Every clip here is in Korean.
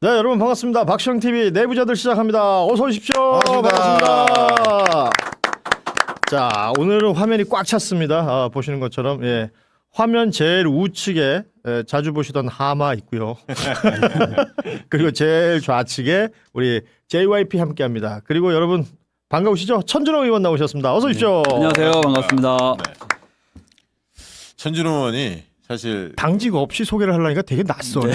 네, 여러분 반갑습니다. 박시영TV 내부자들 시작합니다. 어서 오십시오. 반갑습니다. 자, 오늘은 화면이 꽉 찼습니다. 보시는 것처럼 예, 화면 제일 우측에 자주 보시던 하마 있고요. 그리고 제일 좌측에 우리 JYP 함께합니다. 그리고 여러분 반가우시죠? 천준호 의원 나오셨습니다. 어서 오십시오. 안녕하세요. 반갑습니다. 천준호 의원이 사실 당직 없이 소개를 하려니까 되게 낯서요.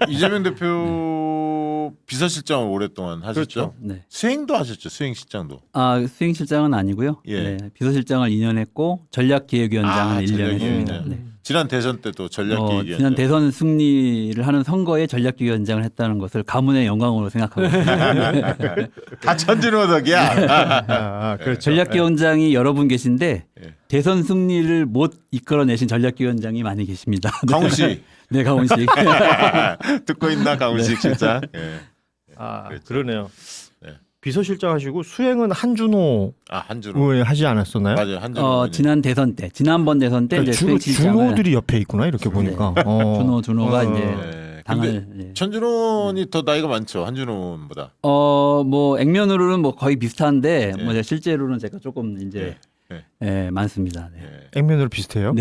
이재명 대표 비서실장을 오랫동안 하셨죠. 그렇죠. 네. 수행도 하셨죠. 수행실장도. 아, 수행실장은 아니고요. 예. 네, 비서실장을 2년 했고 전략기획위원장을 1년 전략기획위원장. 했습니다. 네. 지난 대선 때도 전략기획위원장. 지난 대선 승리를 하는 선거에 전략기획위원장을 했다는 것을 가문의 영광으로 생각하고 있습니다. 다 천준호 덕이야. 그렇죠. 전략기획위원장이 여러 분 계신데 예. 대선 승리를 못 이끌어내신 전략기획위원장이 많이 계십니다. 강훈식 네, 강훈식. 듣고 있나 강훈식 진짜. 예. 그랬죠. 그러네요. 네. 비서실장 하시고 수행은 한준호 한준호. 의원이 하지 않았었나요? 맞아요. 한준호. 지난 대선 때, 지난번 대선 때 이제 수행실장을 준호들이 옆에 있구나 이렇게 보니까. 준호가 이제 네. 당을 근데 천준호 의원이 더 나이가 많죠. 한준호 의원보다. 뭐 액면으로는 뭐 거의 비슷한데 예. 뭐 실제로는 제가 조금 이제 많습니다. 네. 예. 액면으로 비슷해요.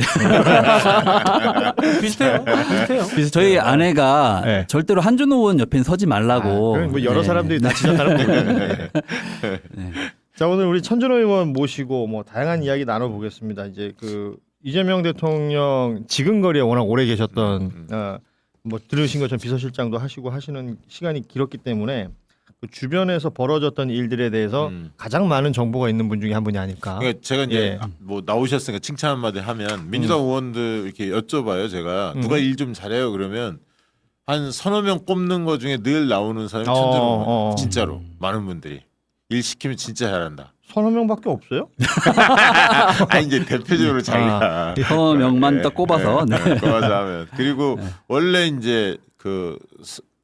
비슷해요. 그래서 저희 아내가 네. 절대로 한준호 의원 옆엔 서지 말라고. 그건 뭐 여러 네. 사람들이 다 지적하는 거예요. 자, 오늘 우리 천준호 의원 모시고 뭐 다양한 이야기 나눠보겠습니다. 이제 그 이재명 대통령 지근거리에 워낙 오래 계셨던 뭐 들으신 것처럼 비서실장도 하시고 하시는 시간이 길었기 때문에 그 주변에서 벌어졌던 일들에 대해서 가장 많은 정보가 있는 분 중에 한 분이 아닐까. 그러니까 제가 이제 예. 뭐 나오셨으니까 칭찬 한마디 하면 민주당 의원들 이렇게 여쭤봐요. 제가 누가 일 좀 잘해요 그러면 한 서너 명 꼽는 거 중에 늘 나오는 사람이 천준호 의원. 진짜로 많은 분들이 일 시키면 진짜 잘한다. 서너 명밖에 없어요? 아니 이제 대표적으로 자기가 서너 명만 딱 꼽아서. 네. 꼽아서 하면 그리고 원래 이제 그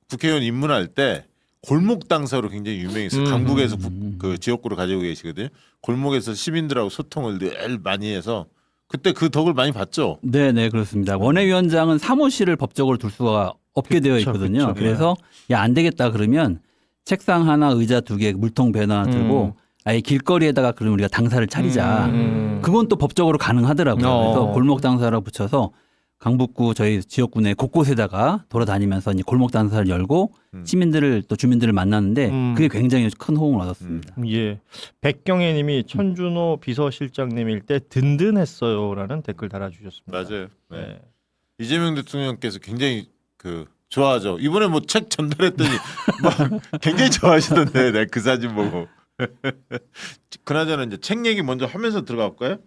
국회의원 입문할 때 골목 당사로 굉장히 유명했어요. 강북에서 그 지역구를 가지고 계시거든요. 골목에서 시민들하고 소통을 늘 많이 해서 그때 그 덕을 많이 봤죠. 네, 그렇습니다. 원외위원장은 사무실을 법적으로 둘 수가 없게 되어 있거든요. 그쵸. 그래서 야, 안 되겠다 그러면 책상 하나, 의자 2개, 물통 배 하나 들고 아예 길거리에다가 그러면 우리가 당사를 차리자. 그건 또 법적으로 가능하더라고요. 그래서 골목 당사라고 붙여서 강북구 저희 지역구 내 곳곳에다가 돌아다니면서 이제 골목 당사를 열고 시민들을 또 주민들을 만났는데 그게 굉장히 큰 호응을 얻었습니다. 예. 백경애님이 천준호 비서실장님일 때 든든했어요라는 댓글 달아주셨습니다. 맞아요. 네. 네. 이재명 대통령께서 굉장히 그 좋아하죠. 이번에 뭐 책 전달했더니 막 굉장히 좋아하시던데 내가 그 사진 보고. 그나저나 이제 책 얘기 먼저 하면서 들어가 볼까요?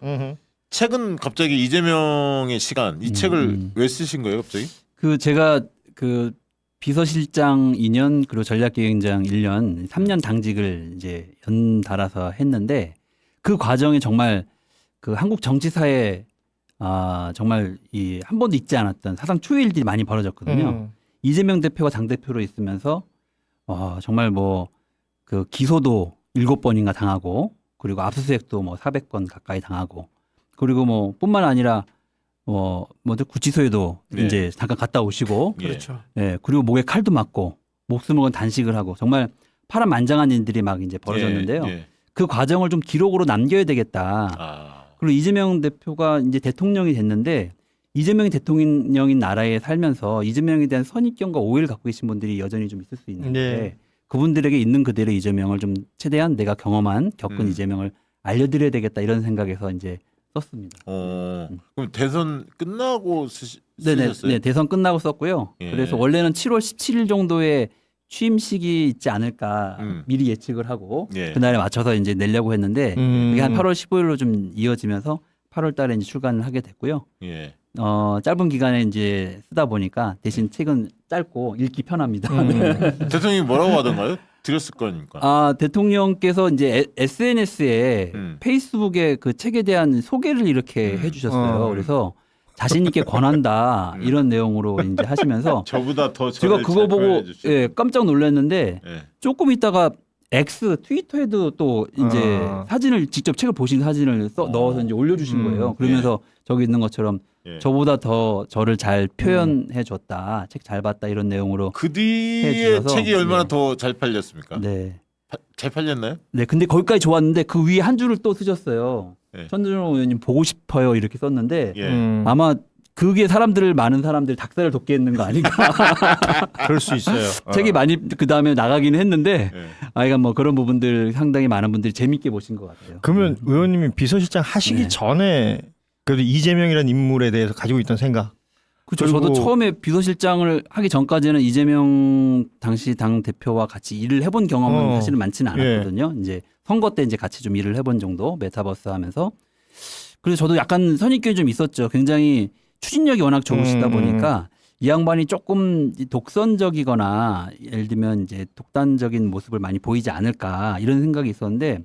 책은 갑자기 이재명의 시간 이 책을 왜 쓰신 거예요, 갑자기? 그 제가 그 비서실장 2년 그리고 전략기획장 1년 3년 당직을 이제 연달아서 했는데 그 과정이 정말 그 한국 정치사에 정말 이 한 번도 있지 않았던 사상 초유의 일들이 많이 벌어졌거든요. 이재명 대표가 당 대표로 있으면서 정말 뭐 그 기소도 7번인가 당하고 그리고 압수수색도 뭐 400건 가까이 당하고 그리고 뭐 뿐만 아니라 뭐 구치소에도 네. 이제 잠깐 갔다 오시고 그렇죠. 예, 그리고 목에 칼도 맞고 목숨을 건 단식을 하고 정말 파란만장한 일들이 막 이제 벌어졌는데요. 예. 그 과정을 좀 기록으로 남겨야 되겠다. 그리고 이재명 대표가 이제 대통령이 됐는데 이재명이 대통령인 나라에 살면서 이재명에 대한 선입견과 오해를 갖고 계신 분들이 여전히 좀 있을 수 있는데 네. 그분들에게 있는 그대로 이재명을 좀 최대한 내가 겪은 이재명을 알려드려야 되겠다 이런 생각에서 이제 썼습니다. 그럼 대선 끝나고 네네, 쓰셨어요? 네, 대선 끝나고 썼고요. 예. 그래서 원래는 7월 17일 정도에 취임식이 있지 않을까 미리 예측을 하고 예. 그날에 맞춰서 이제 내려고 했는데 그게 한 8월 15일로 좀 이어지면서 8월 달에 이제 출간을 하게 됐고요. 예. 짧은 기간에 이제 쓰다 보니까 대신 책은 짧고 읽기 편합니다. 대통령이 뭐라고 하던가요? 드렸을 거니까. 대통령께서 이제 SNS에 페이스북에 그 책에 대한 소개를 이렇게 해주셨어요. 그래서 자신 있게 권한다 이런 내용으로 이제 하시면서 저보다 더 제가 그거 보고 깜짝 놀랐는데 조금 있다가 X 트위터에도 또 이제 사진을 직접 책을 보신 사진을 넣어서 이제 올려주신 거예요. 그러면서 저기 있는 것처럼 예. 저보다 더 저를 잘 표현해 줬다, 책 잘 봤다 이런 내용으로. 그 뒤에 해주셔서, 책이 얼마나 네. 더 잘 팔렸습니까? 네. 잘 팔렸나요? 네, 근데 거기까지 좋았는데 그 위에 한 줄을 또 쓰셨어요. 예. 천준호 의원님 보고 싶어요 이렇게 썼는데 예. 아마 그게 많은 사람들 닭살을 돋게 했는 거 아닌가. 그럴 수 있어요. 책이 많이 그 다음에 나가기는 했는데 예. 아이가 뭐 그런 부분들 상당히 많은 분들이 재밌게 보신 것 같아요. 그러면 의원님이 비서실장 하시기 네. 전에 그래도 이재명이라는 인물에 대해서 가지고 있던 생각. 그렇죠. 그리고- 저도 처음에 비서실장을 하기 전까지는 이재명 당시 당 대표와 같이 일을 해본 경험은 사실은 많지는 않았거든요. 이제 선거 때 이제 같이 좀 일을 해본 정도 메타버스 하면서. 그래서 저도 약간 선입견이 좀 있었죠. 굉장히 추진력이 워낙 좋으시다 보니까 이 양반이 조금 독선적이거나 예를 들면 이제 독단적인 모습을 많이 보이지 않을까 이런 생각이 있었는데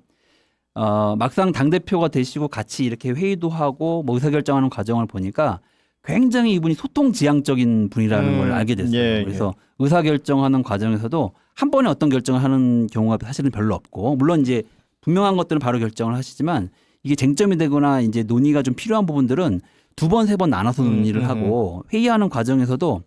막상 당 대표가 되시고 같이 이렇게 회의도 하고 뭐 의사결정하는 과정을 보니까 굉장히 이분이 소통지향적인 분이라는 걸 알게 됐어요. 예, 그래서 의사결정하는 과정에서도 한 번에 어떤 결정을 하는 경우가 사실은 별로 없고 물론 이제 분명한 것들은 바로 결정을 하시지만 이게 쟁점이 되거나 이제 논의가 좀 필요한 부분들은 두 번, 세 번 나눠서 논의를 하고 회의하는 과정에서도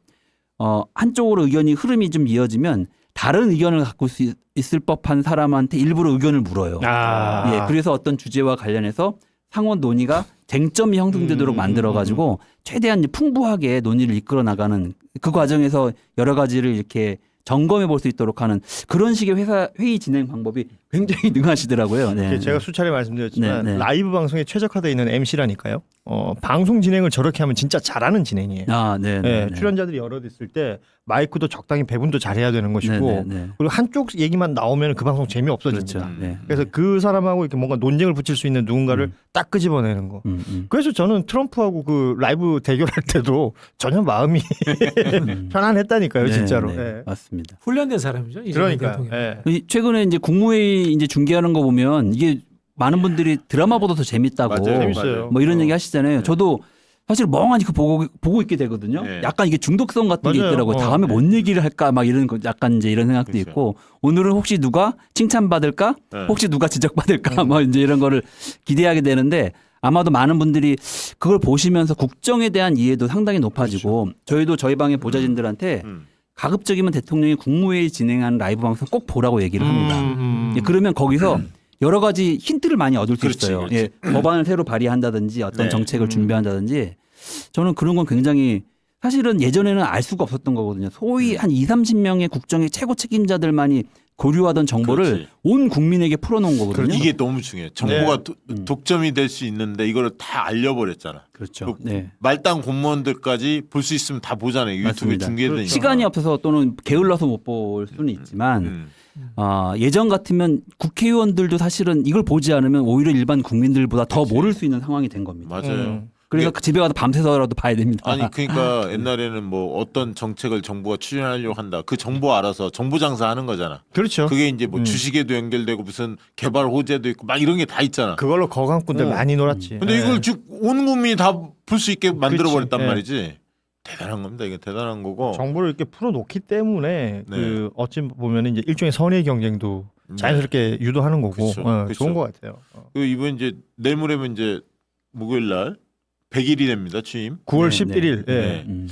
한쪽으로 의견이 흐름이 좀 이어지면 다른 의견을 갖고 있을 법한 사람한테 일부러 의견을 물어요. 예, 그래서 어떤 주제와 관련해서 상원 논의가 쟁점이 형성되도록 만들어가지고 최대한 이제 풍부하게 논의를 이끌어 나가는 그 과정에서 여러 가지를 이렇게 점검해 볼 수 있도록 하는 그런 식의 회의 진행 방법이 굉장히 능하시더라고요. 네. 제가 수차례 말씀드렸지만 네, 네. 라이브 방송에 최적화되어 있는 MC라니까요. 방송 진행을 저렇게 하면 진짜 잘하는 진행이에요. 아, 네, 네, 네. 출연자들이 여럿 있을 때 마이크도 적당히 배분도 잘해야 되는 것이고 네, 네, 네. 그리고 한쪽 얘기만 나오면 그 방송 재미없어집니다. 그렇죠. 네. 그래서 그 사람하고 이렇게 뭔가 논쟁을 붙일 수 있는 누군가를 딱 끄집어내는 거. 그래서 저는 트럼프하고 그 라이브 대결할 때도 전혀 마음이 편안했다니까요, 네, 진짜로. 네, 예. 맞습니다. 훈련된 사람이죠. 이재명 그러니까. 대통령. 예. 최근에 이제 국무회의 이제 중계하는 거 보면 이게 많은 분들이 드라마보다 더 재밌다고 맞아요. 재밌어요. 뭐 이런 얘기 하시잖아요. 저도 사실 멍하니 그 보고 있게 되거든요. 네. 약간 이게 중독성 같은 게 맞아요. 있더라고요. 다음에 뭔 얘기를 할까 막 이런 거 약간 이제 이런 생각도 그렇죠. 있고 오늘은 혹시 누가 칭찬받을까? 네. 혹시 누가 지적받을까? 뭐 이제 이런 거를 기대하게 되는데 아마도 많은 분들이 그걸 보시면서 국정에 대한 이해도 상당히 높아지고 저희도 저희 방의 보좌진들한테 음. 가급적이면 대통령이 국무회의 진행하는 라이브 방송 꼭 보라고 얘기를 합니다. 예, 그러면 거기서 여러 가지 힌트를 많이 얻을 수 그렇지, 있어요. 그렇지. 예, 법안을 새로 발의한다든지 어떤 네. 정책을 준비한다든지 저는 그런 건 굉장히 사실은 예전에는 알 수가 없었던 거거든요. 소위 한 2, 30명의 국정의 최고 책임자들만이 고려하던 정보를 그렇지. 온 국민에게 풀어놓은 거거든요. 이게 너무 중요해. 정보가 독점이 될 수 있는데 이거를 다 알려버렸잖아. 그렇죠. 그 네. 말단 공무원들까지 볼 수 있으면 다 보잖아요. 유튜브에 맞습니다. 중계되니까. 시간이 없어서 또는 게을러서 못 볼 수는 있지만 예전 같으면 국회의원들도 사실은 이걸 보지 않으면 오히려 일반 국민들보다 더 그렇지. 모를 수 있는 상황이 된 겁니다. 맞아요. 그래서 그 집에 가서 밤새서라도 봐야 됩니다. 아니 그러니까 옛날에는 뭐 어떤 정책을 정부가 추진하려고 한다. 그 정보 알아서 정보 장사하는 거잖아. 그렇죠. 그게 이제 뭐 주식에도 연결되고 무슨 개발 호재도 있고 막 이런 게 다 있잖아. 그걸로 거강꾼들 많이 놀았지. 근데 예. 이걸 온 국민이 다 볼 수 있게 만들어 버렸단 그치. 예. 말이지. 대단한 겁니다. 이게 대단한 거고. 정보를 이렇게 풀어놓기 때문에 네. 그 어찌 보면 이제 일종의 선의 경쟁도 네. 자연스럽게 유도하는 거고 그쵸. 그쵸. 좋은 것 같아요. 그 이번 이제 내일 모레면 이제 목요일 날 100일이 됩니다. 취임. 9월 네, 11일. 네. 예.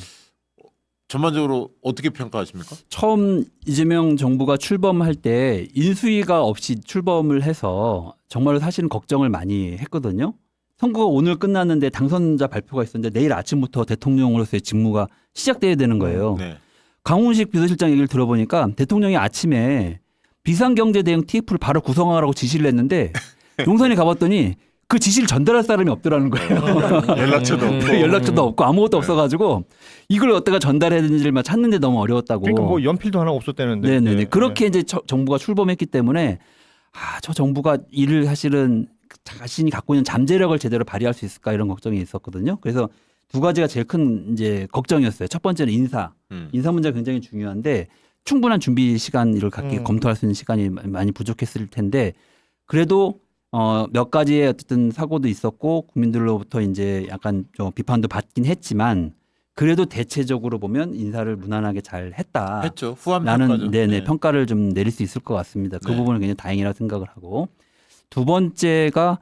전반적으로 어떻게 평가하십니까? 처음 이재명 정부가 출범할 때 인수위가 없이 출범을 해서 정말 사실은 걱정을 많이 했거든요. 선거가 오늘 끝났는데 당선자 발표가 있었는데 내일 아침부터 대통령으로서의 직무가 시작돼야 되는 거예요. 네. 강훈식 비서실장 얘기를 들어보니까 대통령이 아침에 비상경제 대응 TF를 바로 구성하라고 지시를 했는데 용산에 가봤더니 그 지시를 전달할 사람이 없더라는 거예요. 연락처도 없고. 연락처도 없고 아무것도 없어가지고 이걸 어디다가 전달해야 되는지를 막 찾는데 너무 어려웠다고. 그러니까 뭐 연필도 하나 없었다는데. 네네네. 예. 그렇게 이제 정부가 출범했기 때문에 저 정부가 일을 사실은 자신이 갖고 있는 잠재력을 제대로 발휘할 수 있을까 이런 걱정이 있었거든요. 그래서 두 가지가 제일 큰 이제 걱정이었어요. 첫 번째는 인사 문제가 굉장히 중요한데 충분한 준비 시간을 갖기 검토할 수 있는 시간이 많이 부족했을 텐데 그래도 몇 가지의 어쨌든 사고도 있었고 국민들로부터 이제 약간 좀 비판도 받긴 했지만 그래도 대체적으로 보면 인사를 무난하게 잘 했다. 했죠. 후한 평가죠. 라는 네네 평가를 좀 내릴 수 있을 것 같습니다. 그 네. 부분은 굉장히 다행이라고 생각을 하고 두 번째가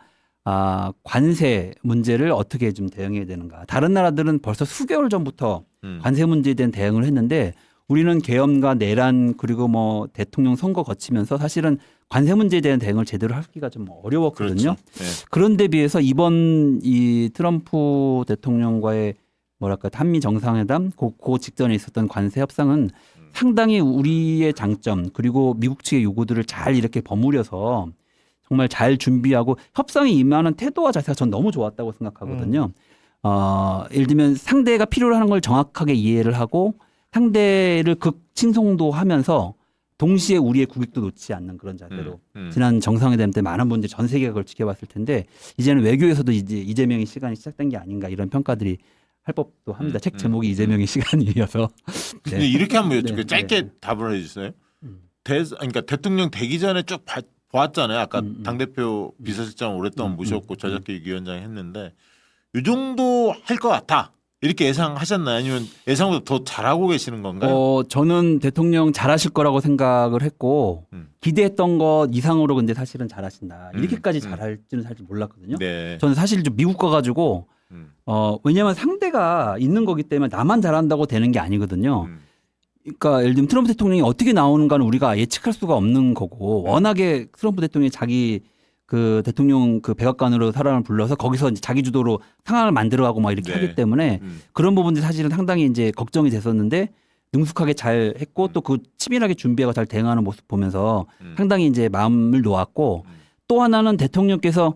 관세 문제를 어떻게 좀 대응해야 되는가. 다른 나라들은 벌써 수개월 전부터 관세 문제에 대한 대응을 했는데 우리는 계엄과 내란 그리고 뭐 대통령 선거 거치면서 사실은 관세 문제에 대한 대응을 제대로 하기가 좀 어려웠거든요. 그렇죠. 네. 그런데 비해서 이번 이 트럼프 대통령과의 뭐랄까 한미 정상회담 그 직전에 있었던 관세 협상은 상당히 우리의 장점 그리고 미국 측의 요구들을 잘 이렇게 버무려서 정말 잘 준비하고 협상에 임하는 태도와 자세가 전 너무 좋았다고 생각하거든요. 예를 들면 상대가 필요로 하는 걸 정확하게 이해를 하고 상대를 극친송도 하면서 동시에 우리의 국익도 놓지 않는 그런 자세로 지난 정상회담 때 많은 분들이 전 세계가 그걸 지켜봤을 텐데 이제는 외교에서도 이제 이재명의 시간이 시작된 게 아닌가 이런 평가들이 할 법도 합니다. 책 제목이 이재명의 시간이어서. 근데 이렇게 한번 여쭤볼게요. 네, 짧게 네. 답을 해주세요. 그러니까 대통령 되기 전에 쭉 보았잖아요. 아까 당대표 비서실장 오랫동안 모셨고 전략기획위원장 했는데 이 정도 할 것 같아. 이렇게 예상하셨나요? 아니면 예상보다 더 잘하고 계시는 건가요? 저는 대통령 잘하실 거라고 생각을 했고 기대했던 것 이상으로 근데 사실은 잘하신다. 이렇게까지 잘할지는 사실 몰랐거든요. 네. 저는 사실 좀 미국 가가지고 왜냐하면 상대가 있는 거기 때문에 나만 잘한다고 되는 게 아니거든요. 그러니까 예를 들면 트럼프 대통령이 어떻게 나오는가는 우리가 예측할 수가 없는 거고 워낙에 트럼프 대통령이 자기 그 대통령 그 백악관으로 사람을 불러서 거기서 이제 자기 주도로 상황을 만들어가고 막 이렇게 네. 하기 때문에 그런 부분들이 사실은 상당히 이제 걱정이 됐었는데 능숙하게 잘 했고 또 그 치밀하게 준비하고 잘 대응하는 모습 보면서 상당히 이제 마음을 놓았고 또 하나는 대통령께서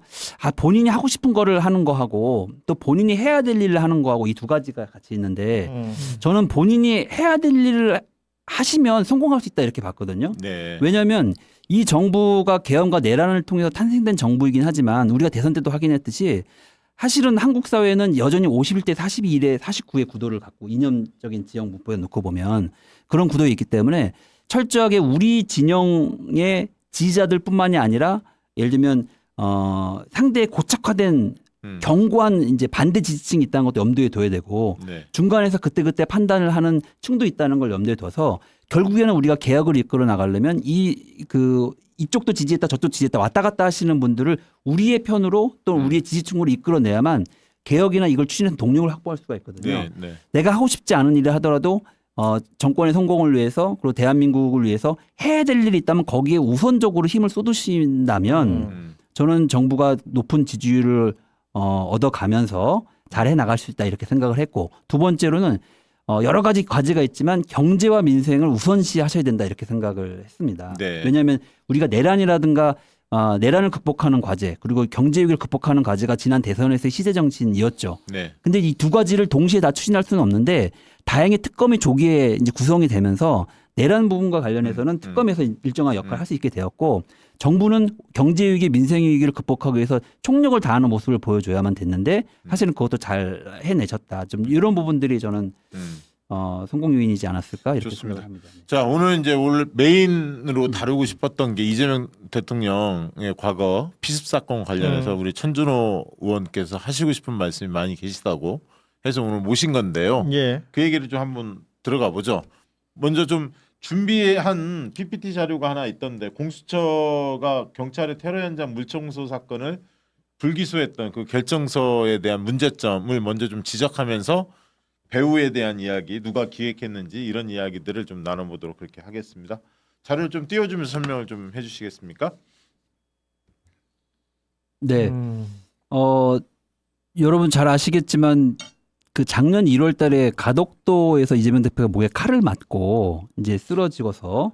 본인이 하고 싶은 거를 하는 거하고 또 본인이 해야 될 일을 하는 거하고 이 두 가지가 같이 있는데 저는 본인이 해야 될 일을 하시면 성공할 수 있다 이렇게 봤거든요. 네. 왜냐하면 이 정부가 계엄과 내란을 통해서 탄생된 정부이긴 하지만 우리가 대선 때도 확인했듯이 사실은 한국 사회는 여전히 51대 42대 49의 구도를 갖고 이념적인 지형 분포에 놓고 보면 그런 구도에 있기 때문에 철저하게 우리 진영의 지지자들뿐만이 아니라 예를 들면 상대의 고착화된 견고한 이제 반대 지지층이 있다는 것도 염두에 둬야 되고 네. 중간에서 그때그때 판단을 하는 층도 있다는 걸 염두에 둬서 결국에는 우리가 개혁을 이끌어 나가려면 이쪽도 지지했다 저쪽도 지지했다 왔다 갔다 하시는 분들을 우리의 편으로 또 우리의 지지층으로 이끌어내야만 개혁이나 이걸 추진해서 동력을 확보할 수가 있거든요. 네. 네. 내가 하고 싶지 않은 일을 하더라도 정권의 성공을 위해서 그리고 대한민국을 위해서 해야 될 일이 있다면 거기에 우선적으로 힘을 쏟으신다면 저는 정부가 높은 지지율을 얻어가면서 잘해 나갈 수 있다 이렇게 생각을 했고 두 번째로는 여러 가지 과제가 있지만 경제와 민생을 우선시 하셔야 된다 이렇게 생각을 했습니다. 네. 왜냐하면 우리가 내란이라든가 내란을 극복하는 과제 그리고 경제 위기를 극복하는 과제가 지난 대선에서의 시대 정신이었죠. 네. 근데 이 두 가지를 동시에 다 추진할 수는 없는데 다행히 특검이 조기에 이제 구성이 되면서 내란 부분과 관련해서는 특검에서 일정한 역할을 할 수 있게 되었고 정부는 경제 위기, 민생 위기를 극복하기 위해서 총력을 다하는 모습을 보여줘야만 됐는데 사실은 그것도 잘 해내셨다. 좀 이런 부분들이 저는 성공 요인이지 않았을까 이렇게 좋습니다. 생각합니다. 자 오늘 이제 오늘 메인으로 다루고 싶었던 게 이재명 대통령의 과거 피습 사건 관련해서 우리 천준호 의원께서 하시고 싶은 말씀이 많이 계시다고 해서 오늘 모신 건데요. 예. 그 얘기를 좀 한번 들어가 보죠. 먼저 좀 준비한 PPT 자료가 하나 있던데 공수처가 경찰의 테러 현장 물청소 사건을 불기소했던 그 결정서에 대한 문제점을 먼저 좀 지적하면서 배후에 대한 이야기, 누가 기획했는지 이런 이야기들을 좀 나눠보도록 그렇게 하겠습니다. 자료를 좀 띄워주면서 설명을 좀 해주시겠습니까? 네. 여러분 잘 아시겠지만 그 작년 1월 달에 가덕도에서 이재명 대표가 목에 칼을 맞고 이제 쓰러지고서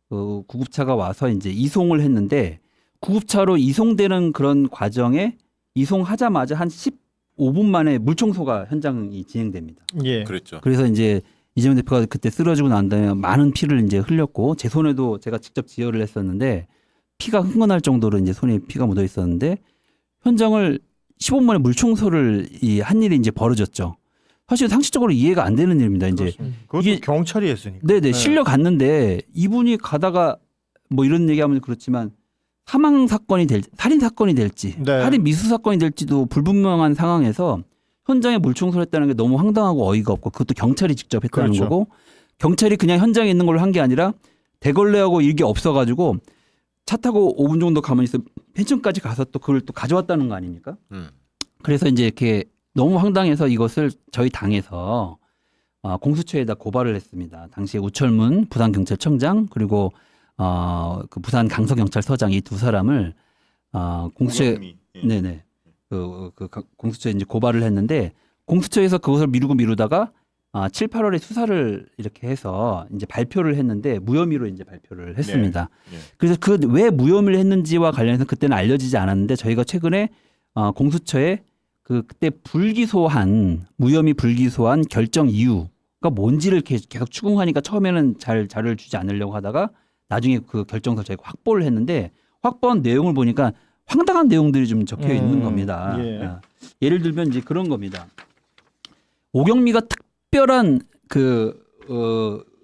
그 구급차가 와서 이제 이송을 했는데 구급차로 이송되는 그런 과정에 이송하자마자 한 15분 만에 물청소가 현장이 진행됩니다. 예. 그랬죠. 그래서 이제 이재명 대표가 그때 쓰러지고 난 다음에 많은 피를 이제 흘렸고 제 손에도 제가 직접 지혈을 했었는데 피가 흥건할 정도로 이제 손에 피가 묻어 있었는데 현장을 15분 만에 물청소를 한 일이 이제 벌어졌죠. 사실 상식적으로 이해가 안 되는 일입니다. 이제 그것도 이게- 경찰이 했으니까. 네네 실려 갔는데 이분이 가다가 뭐 이런 얘기하면 그렇지만 사망 사건이 될지 살인 사건이 될지 네. 살인 미수 사건이 될지도 불분명한 상황에서 현장에 물청소를 했다는 게 너무 황당하고 어이가 없고 그것도 경찰이 직접 했다는 그렇죠. 거고 경찰이 그냥 현장에 있는 걸로 한 게 아니라 대걸레하고 이게 없어가지고 차 타고 5분 정도 가만히 있어 펜션까지 가서 또 그걸 또 가져왔다는 거 아닙니까? 그래서 이제 이렇게 너무 황당해서 이것을 저희 당에서 공수처에다 고발을 했습니다. 당시에 우철문 부산경찰청장 그리고 그 부산 강서경찰서장 이 두 사람을 공수처에 네네 공수처에 이제 고발을 했는데 공수처에서 그것을 미루다가 7, 8월에 수사를 이렇게 해서 이제 발표를 했는데 무혐의로 이제 발표를 했습니다. 네. 그래서 그 왜 무혐의를 했는지와 관련해서 그때는 알려지지 않았는데 저희가 최근에 공수처에 그때 무혐의 불기소한 결정 이유가 뭔지를 계속 추궁하니까 처음에는 잘 자료를 주지 않으려고 하다가 나중에 그 결정서 저희가 확보를 했는데 확보한 내용을 보니까 황당한 내용들이 좀 적혀 있는 겁니다. 예. 예를 들면 이제 그런 겁니다. 오경미가 특별한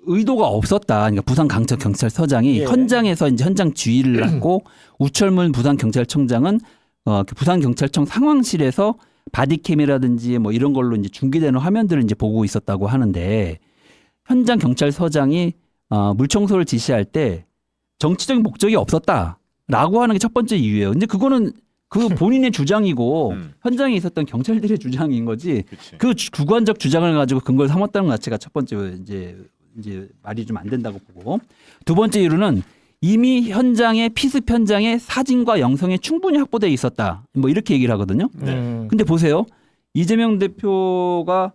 의도가 없었다. 그러니까 부산 강서경찰서장이 예. 현장에서 이제 현장 지휘를 하고 우철문 부산경찰청장은 부산경찰청 상황실에서 바디캠이라든지 뭐 이런 걸로 이제 중계되는 화면들을 이제 보고 있었다고 하는데 현장 경찰서장이 물청소를 지시할 때 정치적인 목적이 없었다라고 하는 게 첫 번째 이유예요. 근데 그거는 그 본인의 주장이고 현장에 있었던 경찰들의 주장인 거지. 그치. 그 주관적 주장을 가지고 근거를 삼았다는 것 자체가 첫 번째 이제 말이 좀 안 된다고 보고 두 번째 이유는 이미 현장에 피습 현장에 사진과 영상이 충분히 확보되어 있었다. 뭐 이렇게 얘기를 하거든요. 근데 보세요. 이재명 대표가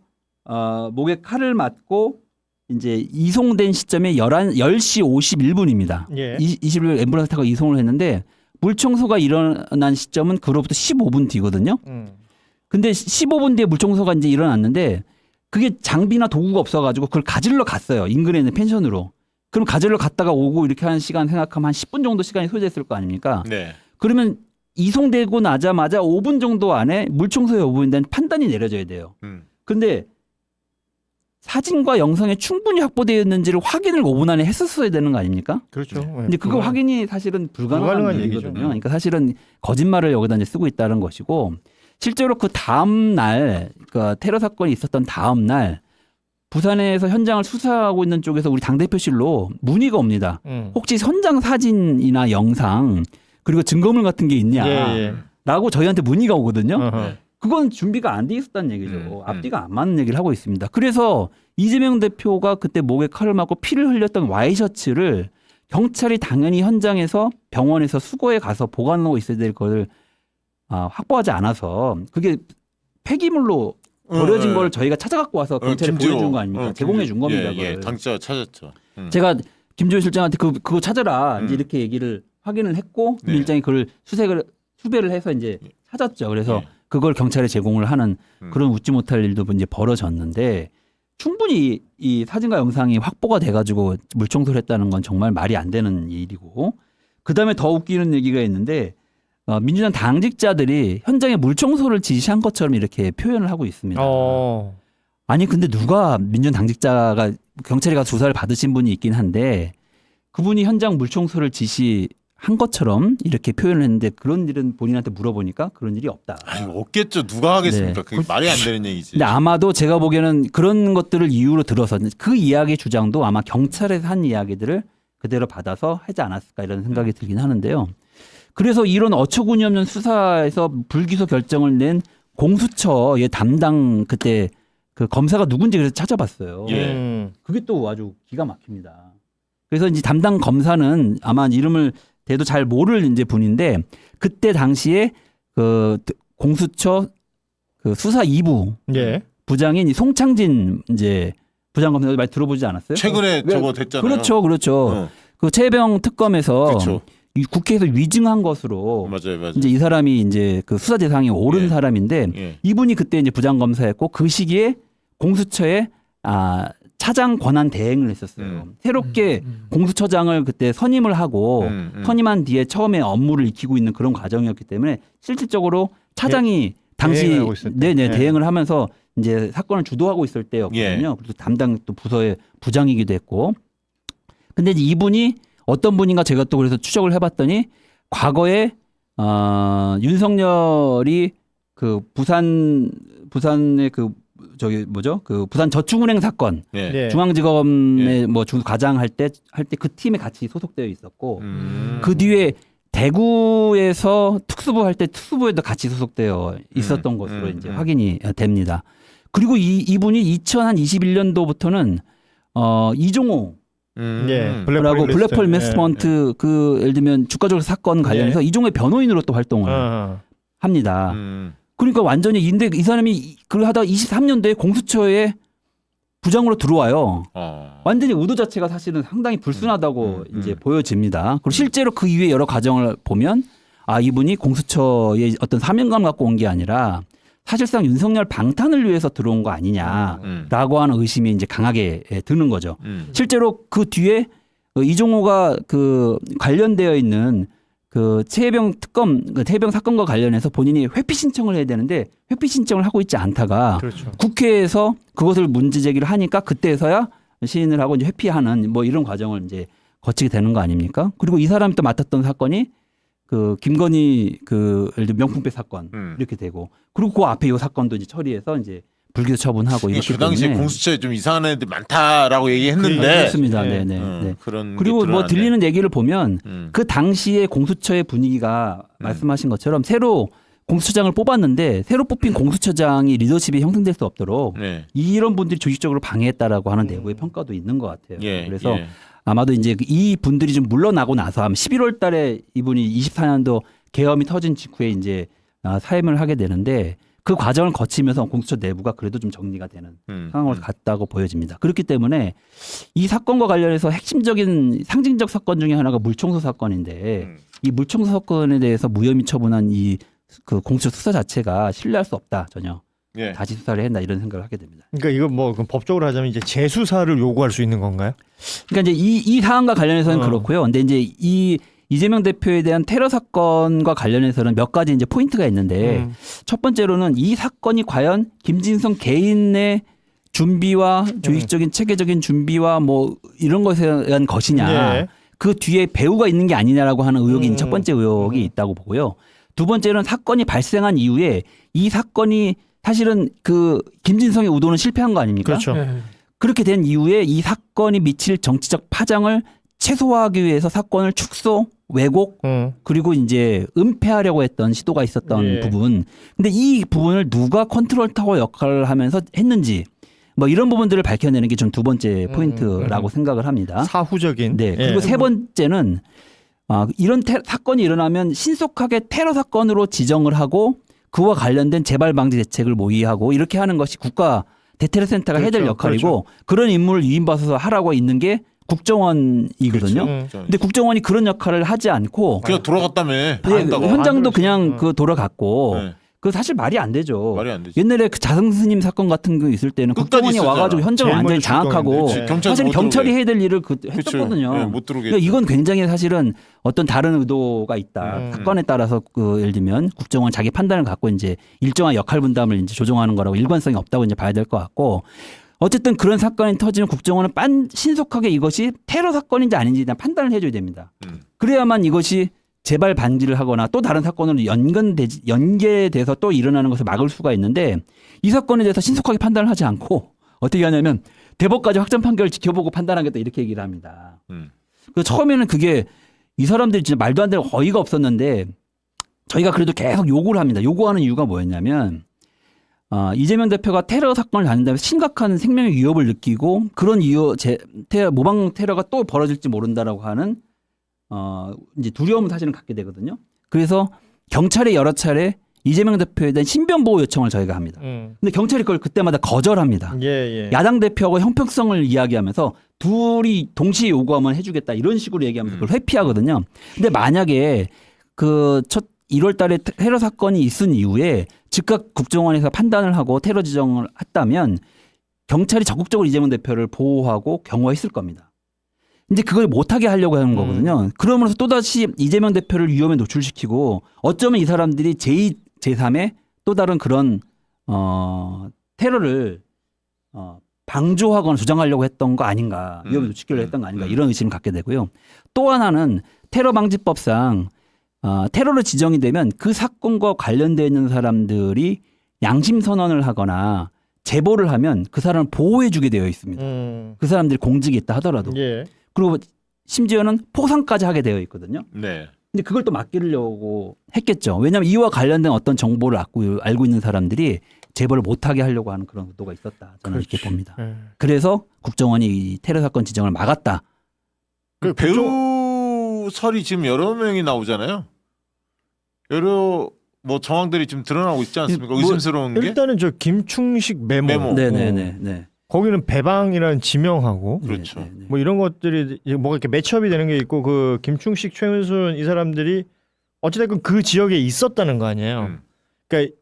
목에 칼을 맞고 이제 이송된 시점에 10시 51분입니다. 예. 20일 앰뷸런스 타고 이송을 했는데 물청소가 일어난 시점은 그로부터 15분 뒤거든요. 근데 15분 뒤에 물청소가 이제 일어났는데 그게 장비나 도구가 없어가지고 그걸 가지러 갔어요. 인근에 있는 펜션으로. 그럼 가지러 갔다가 오고 이렇게 하는 시간 생각하면 한 10분 정도 시간이 소요됐을 거 아닙니까? 네. 그러면 이송되고 나자마자 5분 정도 안에 물청소 여부에 대한 판단이 내려져야 돼요. 근데 사진과 영상에 충분히 확보되어 있는지를 확인을 5분 안에 했었어야 되는 거 아닙니까? 그렇죠. 근데 그거 확인이 사실은 불가능한 불가능한 얘기거든요. 얘기죠. 그러니까 사실은 거짓말을 여기다 이제 쓰고 있다는 것이고 실제로 그 다음 날, 그러니까 테러 사건이 있었던 다음 날 부산에서 현장을 수사하고 있는 쪽에서 우리 당대표실로 문의가 옵니다. 혹시 현장 사진이나 영상 그리고 증거물 같은 게 있냐라고 저희한테 문의가 오거든요. 그건 준비가 안 돼 있었다는 얘기죠. 앞뒤가 안 맞는 얘기를 하고 있습니다. 그래서 이재명 대표가 그때 목에 칼을 맞고 피를 흘렸던 와이셔츠를 경찰이 당연히 현장에서 병원에서 수거해 가서 보관하고 있어야 될 걸 확보하지 않아서 그게 폐기물로 버려진 걸 저희가 찾아갖고 와서 경찰에 보여준 거 아닙니까? 제공해 준 겁니다. 예, 당시가 찾았죠. 제가 김주호 실장한테 그거 찾아라 이제 이렇게 얘기를 확인을 했고 네. 일장이 그걸 수배를 해서 이제 찾았죠. 그래서 네. 그걸 경찰에 제공을 하는 그런 웃지 못할 일도 이제 벌어졌는데 충분히 이 사진과 영상이 확보가 돼가지고 물청소를 했다는 건 정말 말이 안 되는 일이고 그 다음에 더 웃기는 얘기가 있는데 민주당 당직자들이 현장에 물청소를 지시한 것처럼 이렇게 표현을 하고 있습니다. 아니 근데 누가 민주당 당직자가 경찰에 가서 조사를 받으신 분이 있긴 한데 그분이 현장 물청소를 지시한 것처럼 이렇게 표현을 했는데 그런 일은 본인한테 물어보니까 그런 일이 없다. 아니, 없겠죠. 누가 하겠습니까? 네. 그게 말이 안 되는 얘기지. 근데 아마도 제가 보기에는 그런 것들을 이유로 들어서 그 이야기 주장도 아마 경찰에서 한 이야기들을 그대로 받아서 하지 않았을까 이런 생각이 들긴 하는데요. 그래서 이런 어처구니 없는 수사에서 불기소 결정을 낸 공수처의 담당 그때 그 검사가 누군지 그래서 찾아봤어요. 그게 또 아주 기가 막힙니다. 그래서 이제 담당 검사는 아마 이름을 대도 잘 모를 이제 분인데 그때 당시에 그 공수처 그 수사 2부 부장인 이 송창진 이제 부장검사 많이 들어보지 않았어요? 최근에 저거 됐잖아요. 그렇죠. 그 최병 특검에서 그렇죠. 이 국회에서 위증한 것으로 맞아요. 이제 이 사람이 이제 그 수사 대상에 오른 예. 사람인데 예. 이분이 그때 이제 부장검사였고 그 시기에 공수처에 차장 권한 대행을 했었어요. 새롭게 공수처장을 그때 선임을 하고 선임한 뒤에 처음에 업무를 익히고 있는 그런 과정이었기 때문에 실질적으로 차장이 당시 대행을 하고 있을 때. 대행을 하면서 이제 사건을 주도하고 있을 때였거든요. 예. 그래서 담당 또 부서의 부장이기도 했고. 근데 이제 이분이 어떤 분인가 제가 또 그래서 추적을 해봤더니 과거에 윤석열이 그 부산의 그 저기 뭐죠? 그 부산 저축은행 사건 예. 네. 중앙지검에 뭐 과장 할 때 그 팀에 같이 소속되어 있었고 그 뒤에 대구에서 특수부 할 때 특수부에도 같이 소속되어 있었던 것으로 이제 확인이 됩니다. 그리고 이분이 2021년도부터는 이종호 예. 라고 블랙펄 예. 인베스트먼트 그 예를 들면 주가 조작 사건 관련해서 이종호의 변호인으로 또 활동을 합니다. 그러니까 완전히 근데 이 사람이 그걸 하다가 23년도에 공수처에 부장으로 들어와요. 완전히 의도 자체가 사실은 상당히 불순하다고 이제 보여집니다. 그리고 실제로 그 이후에 여러 과정을 보면 아 이분이 공수처의 어떤 사명감 갖고 온 게 아니라 사실상 윤석열 방탄을 위해서 들어온 거 아니냐라고 하는 의심이 이제 강하게 드는 거죠. 실제로 그 뒤에 이종호가 그 관련되어 있는 그 최혜병 특검, 그 최혜병 사건과 관련해서 본인이 회피 신청을 해야 되는데 회피 신청을 하고 있지 않다가 그렇죠. 국회에서 그것을 문제 제기를 하니까 그때서야 시인을 하고 이제 회피하는 뭐 이런 과정을 이제 거치게 되는 거 아닙니까? 그리고 이 사람이 또 맡았던 사건이 그 김건희 그 예를 들면 명품백 사건 이렇게 되고 그리고 그 앞에 이 사건도 이제 처리해서 이제 불기소 처분하고 이렇게 그 당시에 때문에 공수처에 좀 이상한 애들 많다라고 얘기했는데 그렇습니다. 네. 네. 그런 그리고 뭐 들리는 얘기를 보면 음. 그 당시에 공수처의 분위기가 말씀하신 것처럼 새로 공수처장을 뽑았는데 새로 뽑힌 공수처장이 리더십이 형성될 수 없도록 네. 이런 분들이 조직적으로 방해했다라고 하는 내부의 평가도 있는 것 같아요. 예, 그래서 예. 아마도 이제 이 분들이 좀 물러나고 나서 한 11월 달에 이분이 24년도 계엄이 터진 직후에 이제 사임을 하게 되는데 그 과정을 거치면서 공수처 내부가 그래도 좀 정리가 되는 상황으로 갔다고 보여집니다. 그렇기 때문에 이 사건과 관련해서 핵심적인 상징적 사건 중에 하나가 물청소 사건인데 이 물청소 사건에 대해서 무혐의 처분한 이 그 공수처 수사 자체가 신뢰할 수 없다 전혀. 예. 다시 수사를 해야 한다 이런 생각을 하게 됩니다. 그러니까 이거 뭐 그럼 법적으로 하자면 이제 재수사를 요구할 수 있는 건가요? 그러니까 이제 이 사안과 관련해서는 그렇고요. 근데 이제 이 이재명 대표에 대한 테러 사건과 관련해서는 몇 가지 이제 포인트가 있는데 첫 번째로는 이 사건이 과연 김진성 개인의 준비와 조직적인 체계적인 준비와 뭐 이런 것에 대한 것이냐. 예. 그 뒤에 배후가 있는 게 아니냐라고 하는 의혹이 첫 번째 의혹이 있다고 보고요. 두 번째는 사건이 발생한 이후에 이 사건이 사실은 그 김진성의 우도는 실패한 거 아닙니까? 그렇죠. 그렇게 된 이후에 이 사건이 미칠 정치적 파장을 최소화하기 위해서 사건을 축소, 왜곡 그리고 이제 은폐하려고 했던 시도가 있었던 예. 부분. 근데 이 부분을 누가 컨트롤 타워 역할을 하면서 했는지 뭐 이런 부분들을 밝혀내는 게 전 두 번째 포인트라고 생각을 합니다. 사후적인. 네. 그리고 예. 세 번째는 이런 사건이 일어나면 신속하게 테러 사건으로 지정을 하고 그와 관련된 재발 방지 대책을 모의하고 이렇게 하는 것이 국가 대테러 센터가 해야 될 그렇죠. 역할이고 그런 임무를 위임받아서 하라고 있는 게 국정원이거든요. 그렇죠. 근데 국정원이 그런 역할을 하지 않고 그냥 돌아갔다며. 네, 한다고. 현장도 안 그냥 그 돌아갔고 네. 그 사실 말이 안 되죠. 말이 안 되지. 옛날에 그 자승 스님 사건 같은 거 있을 때는 끝까지 국정원이 있었잖아. 와가지고 현장을 제일 완전히 먼저 장악하고 출동했는데. 사실 못 경찰이 들어오게. 해야 될 일을 그쵸. 했었거든요. 네, 못 들어오게. 그러니까 이건 굉장히 사실은 어떤 다른 의도가 있다. 사건에 따라서 그 예를 들면 국정원 자기 판단을 갖고 이제 일정한 역할 분담을 이제 조정하는 거라고 일관성이 없다고 이제 봐야 될 것 같고 어쨌든 그런 사건이 터지면 국정원은 신속하게 이것이 테러 사건인지 아닌지 일단 판단을 해줘야 됩니다. 그래야만 이것이 재발 방지를 하거나 또 다른 사건으로 연계돼서 또 일어나는 것을 막을 수가 있는데 이 사건에 대해서 신속하게 판단을 하지 않고 어떻게 하냐면 대법까지 확정 판결을 지켜보고 판단하겠다 이렇게 얘기를 합니다. 그래서 처음에는 그게 이 사람들이 진짜 말도 안 되는 어이가 없었는데 저희가 그래도 계속 요구를 합니다. 요구하는 이유가 뭐였냐면 이재명 대표가 테러 사건을 다닌다면 심각한 생명의 위협을 느끼고 그런 모방 테러가 또 벌어질지 모른다라고 하는 이제 두려움을 사실은 갖게 되거든요. 그래서 경찰에 여러 차례 이재명 대표에 대한 신변 보호 요청을 저희가 합니다. 근데 경찰이 그걸 그때마다 거절합니다. 예. 야당 대표하고 형평성을 이야기하면서 둘이 동시에 요구하면 해주겠다 이런 식으로 얘기하면서 그걸 회피하거든요. 근데 만약에 그 첫 1월 달에 테러 사건이 있은 이후에 즉각 국정원에서 판단을 하고 테러 지정을 했다면 경찰이 적극적으로 이재명 대표를 보호하고 경호했을 겁니다. 이제 그걸 못하게 하려고 하는 거거든요. 그러면서 또다시 이재명 대표를 위험에 노출시키고 어쩌면 이 사람들이 제2, 제3의 또 다른 그런 테러를 방조하거나 조장하려고 했던 거 아닌가, 위험에 노출시키려고 했던 거 아닌가 이런 의심을 갖게 되고요. 또 하나는 테러 방지법상 테러로 지정이 되면 그 사건과 관련되어 있는 사람들이 양심 선언을 하거나 제보를 하면 그 사람을 보호해주게 되어 있습니다. 그 사람들이 공직이 있다 하더라도. 예. 그리고 심지어는 포상까지 하게 되어 있거든요. 네. 근데 그걸 또 맡기려고 했겠죠. 왜냐하면 이와 관련된 어떤 정보를 알고 있는 사람들이 제보를 못하게 하려고 하는 그런 의도가 있었다. 저는 그렇지. 이렇게 봅니다. 예. 그래서 국정원이 이 테러 사건 지정을 막았다. 그 배우설이 지금 여러 명이 나오잖아요. 여러 뭐 정황들이 지금 드러나고 있지 않습니까? 뭐 의심스러운 게. 일단은 저 김충식 메모. 네네네. 거기는 배방이라는 지명하고 그렇죠. 뭐 이런 것들이 뭐가 이렇게 매치업이 되는 게 있고 그 김충식, 최은순 이 사람들이 어찌됐건 그 지역에 있었다는 거 아니에요. 그러니까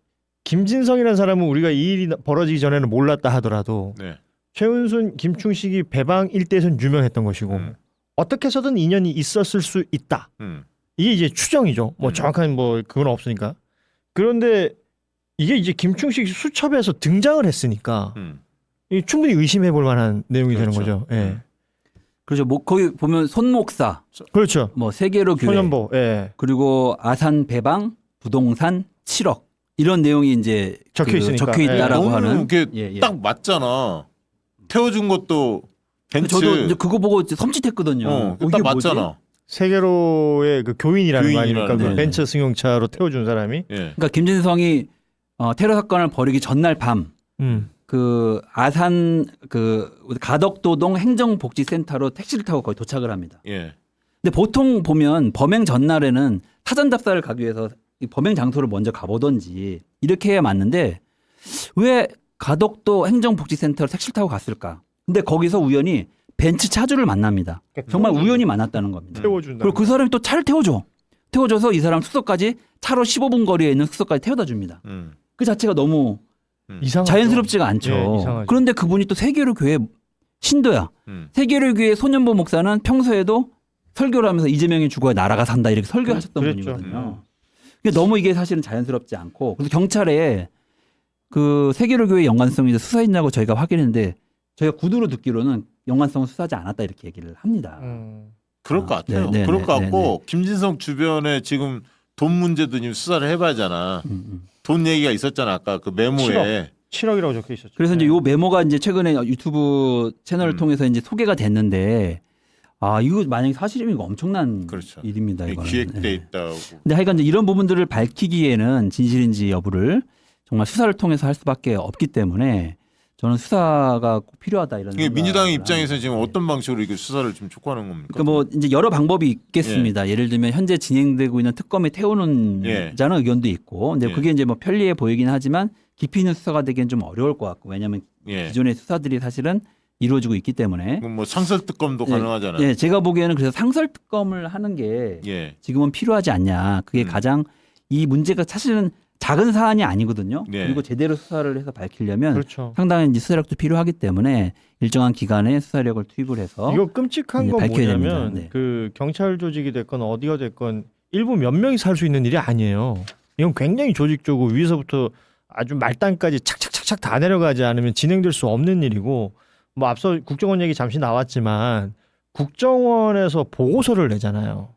김진성이라는 사람은 우리가 이 일이 벌어지기 전에는 몰랐다 하더라도 네. 최은순, 김충식이 배방 일대에서는 유명했던 것이고 어떻게 해서든 인연이 있었을 수 있다. 이게 이제 추정이죠. 뭐 정확한 뭐 그건 없으니까. 그런데 이게 이제 김충식 수첩에서 등장을 했으니까 이 충분히 의심해 볼 만한 내용이 그렇죠. 되는 거죠. 예. 그렇죠. 뭐 거기 보면 손목사, 그렇죠. 뭐 세계로 교회, 소년보. 예. 그리고 아산 배방, 부동산 7억 이런 내용이 이제 적혀 있으니까. 적혀 있다라고 너무 하는. 이게 예. 딱 맞잖아. 태워준 것도 벤츠. 저도 이제 그거 보고 이제 섬찟했거든요. 그거 딱 맞잖아. 세계로의 그 교인이라는 거 아닙니까? 그 네. 벤처 승용차로 태워준 사람이. 예. 그러니까 김진성이 테러 사건을 벌이기 전날 밤 그 아산 그 가덕도동 행정복지센터로 택시를 타고 거의 도착을 합니다. 예. 근데 보통 보면 범행 전날에는 사전 답사를 가기 위해서 이 범행 장소를 먼저 가보던지 이렇게 해야 맞는데 왜 가덕도 행정복지센터로 택시를 타고 갔을까? 근데 거기서 우연히 벤츠 차주를 만납니다. 정말 우연히 만났다는 겁니다. 태워준다. 그리고 그 사람이 또 차를 태워줘. 태워줘서 이 사람 숙소까지 차로 15분 거리에 있는 숙소까지 태워다 줍니다. 그 자체가 너무 이상하죠. 자연스럽지가 않죠. 예, 이상하죠. 그런데 그분이 또 세계로 교회 신도야. 세계로 교회 소년보 목사는 평소에도 설교를 하면서 이재명이 죽어야 나라가 산다 이렇게 설교하셨던 그랬죠. 분이거든요. 근데 너무 이게 사실은 자연스럽지 않고 그래서 경찰에 그 세계로 교회 연관성이 수사했냐고 저희가 확인했는데 저희가 구두로 듣기로는 연관성은 수사하지 않았다 이렇게 얘기를 합니다. 그럴 것 같아요. 네, 그럴 네, 것 네, 같고 김진성 주변에 지금 돈 문제도 지금 수사를 해봐야잖아. 돈 얘기가 있었잖아 아까 그 메모에. 7억이라고 적혀 있었죠. 그래서 이제 요 메모가 이제 최근에 유튜브 채널을 통해서 이제 소개가 됐는데 이거 만약에 사실이면 이거 엄청난 그렇죠. 일입니다. 이거는. 기획돼 네. 있다고. 근데 하여간 이제 이런 부분들을 밝히기에는 진실인지 여부를 정말 수사를 통해서 할 수밖에 없기 때문에 저는 수사가 꼭 필요하다 이런. 이게 민주당의 생각을 입장에서 지금 합니다. 어떤 방식으로 이게 수사를 좀 촉구하는 겁니까? 그러니까 뭐 이제 여러 방법이 있겠습니다. 예를 들면 현재 진행되고 있는 특검에 태우는 자는 의견도 있고, 근데 그게 이제 뭐 편리해 보이긴 하지만 깊이 있는 수사가 되기엔 좀 어려울 것 같고, 왜냐하면 기존의 수사들이 사실은 이루어지고 있기 때문에. 뭐 상설 특검도 가능하잖아요. 예, 제가 보기에는 그래서 상설 특검을 하는 게 지금은 필요하지 않냐. 그게 가장 이 문제가 사실은 작은 사안이 아니거든요. 그리고 제대로 수사를 해서 밝히려면 그렇죠. 상당한 이제 수사력도 필요하기 때문에 일정한 기간에 수사력을 투입을 해서 이거 끔찍한 건 밝혀야 뭐냐면 됩니다. 네. 그 경찰 조직이 됐건 어디가 됐건 일부 몇 명이서 할 수 있는 일이 아니에요. 이건 굉장히 조직적이고 위에서부터 아주 말단까지 착착착착 다 내려가지 않으면 진행될 수 없는 일이고, 뭐 앞서 국정원 얘기 잠시 나왔지만 국정원에서 보고서를 내잖아요.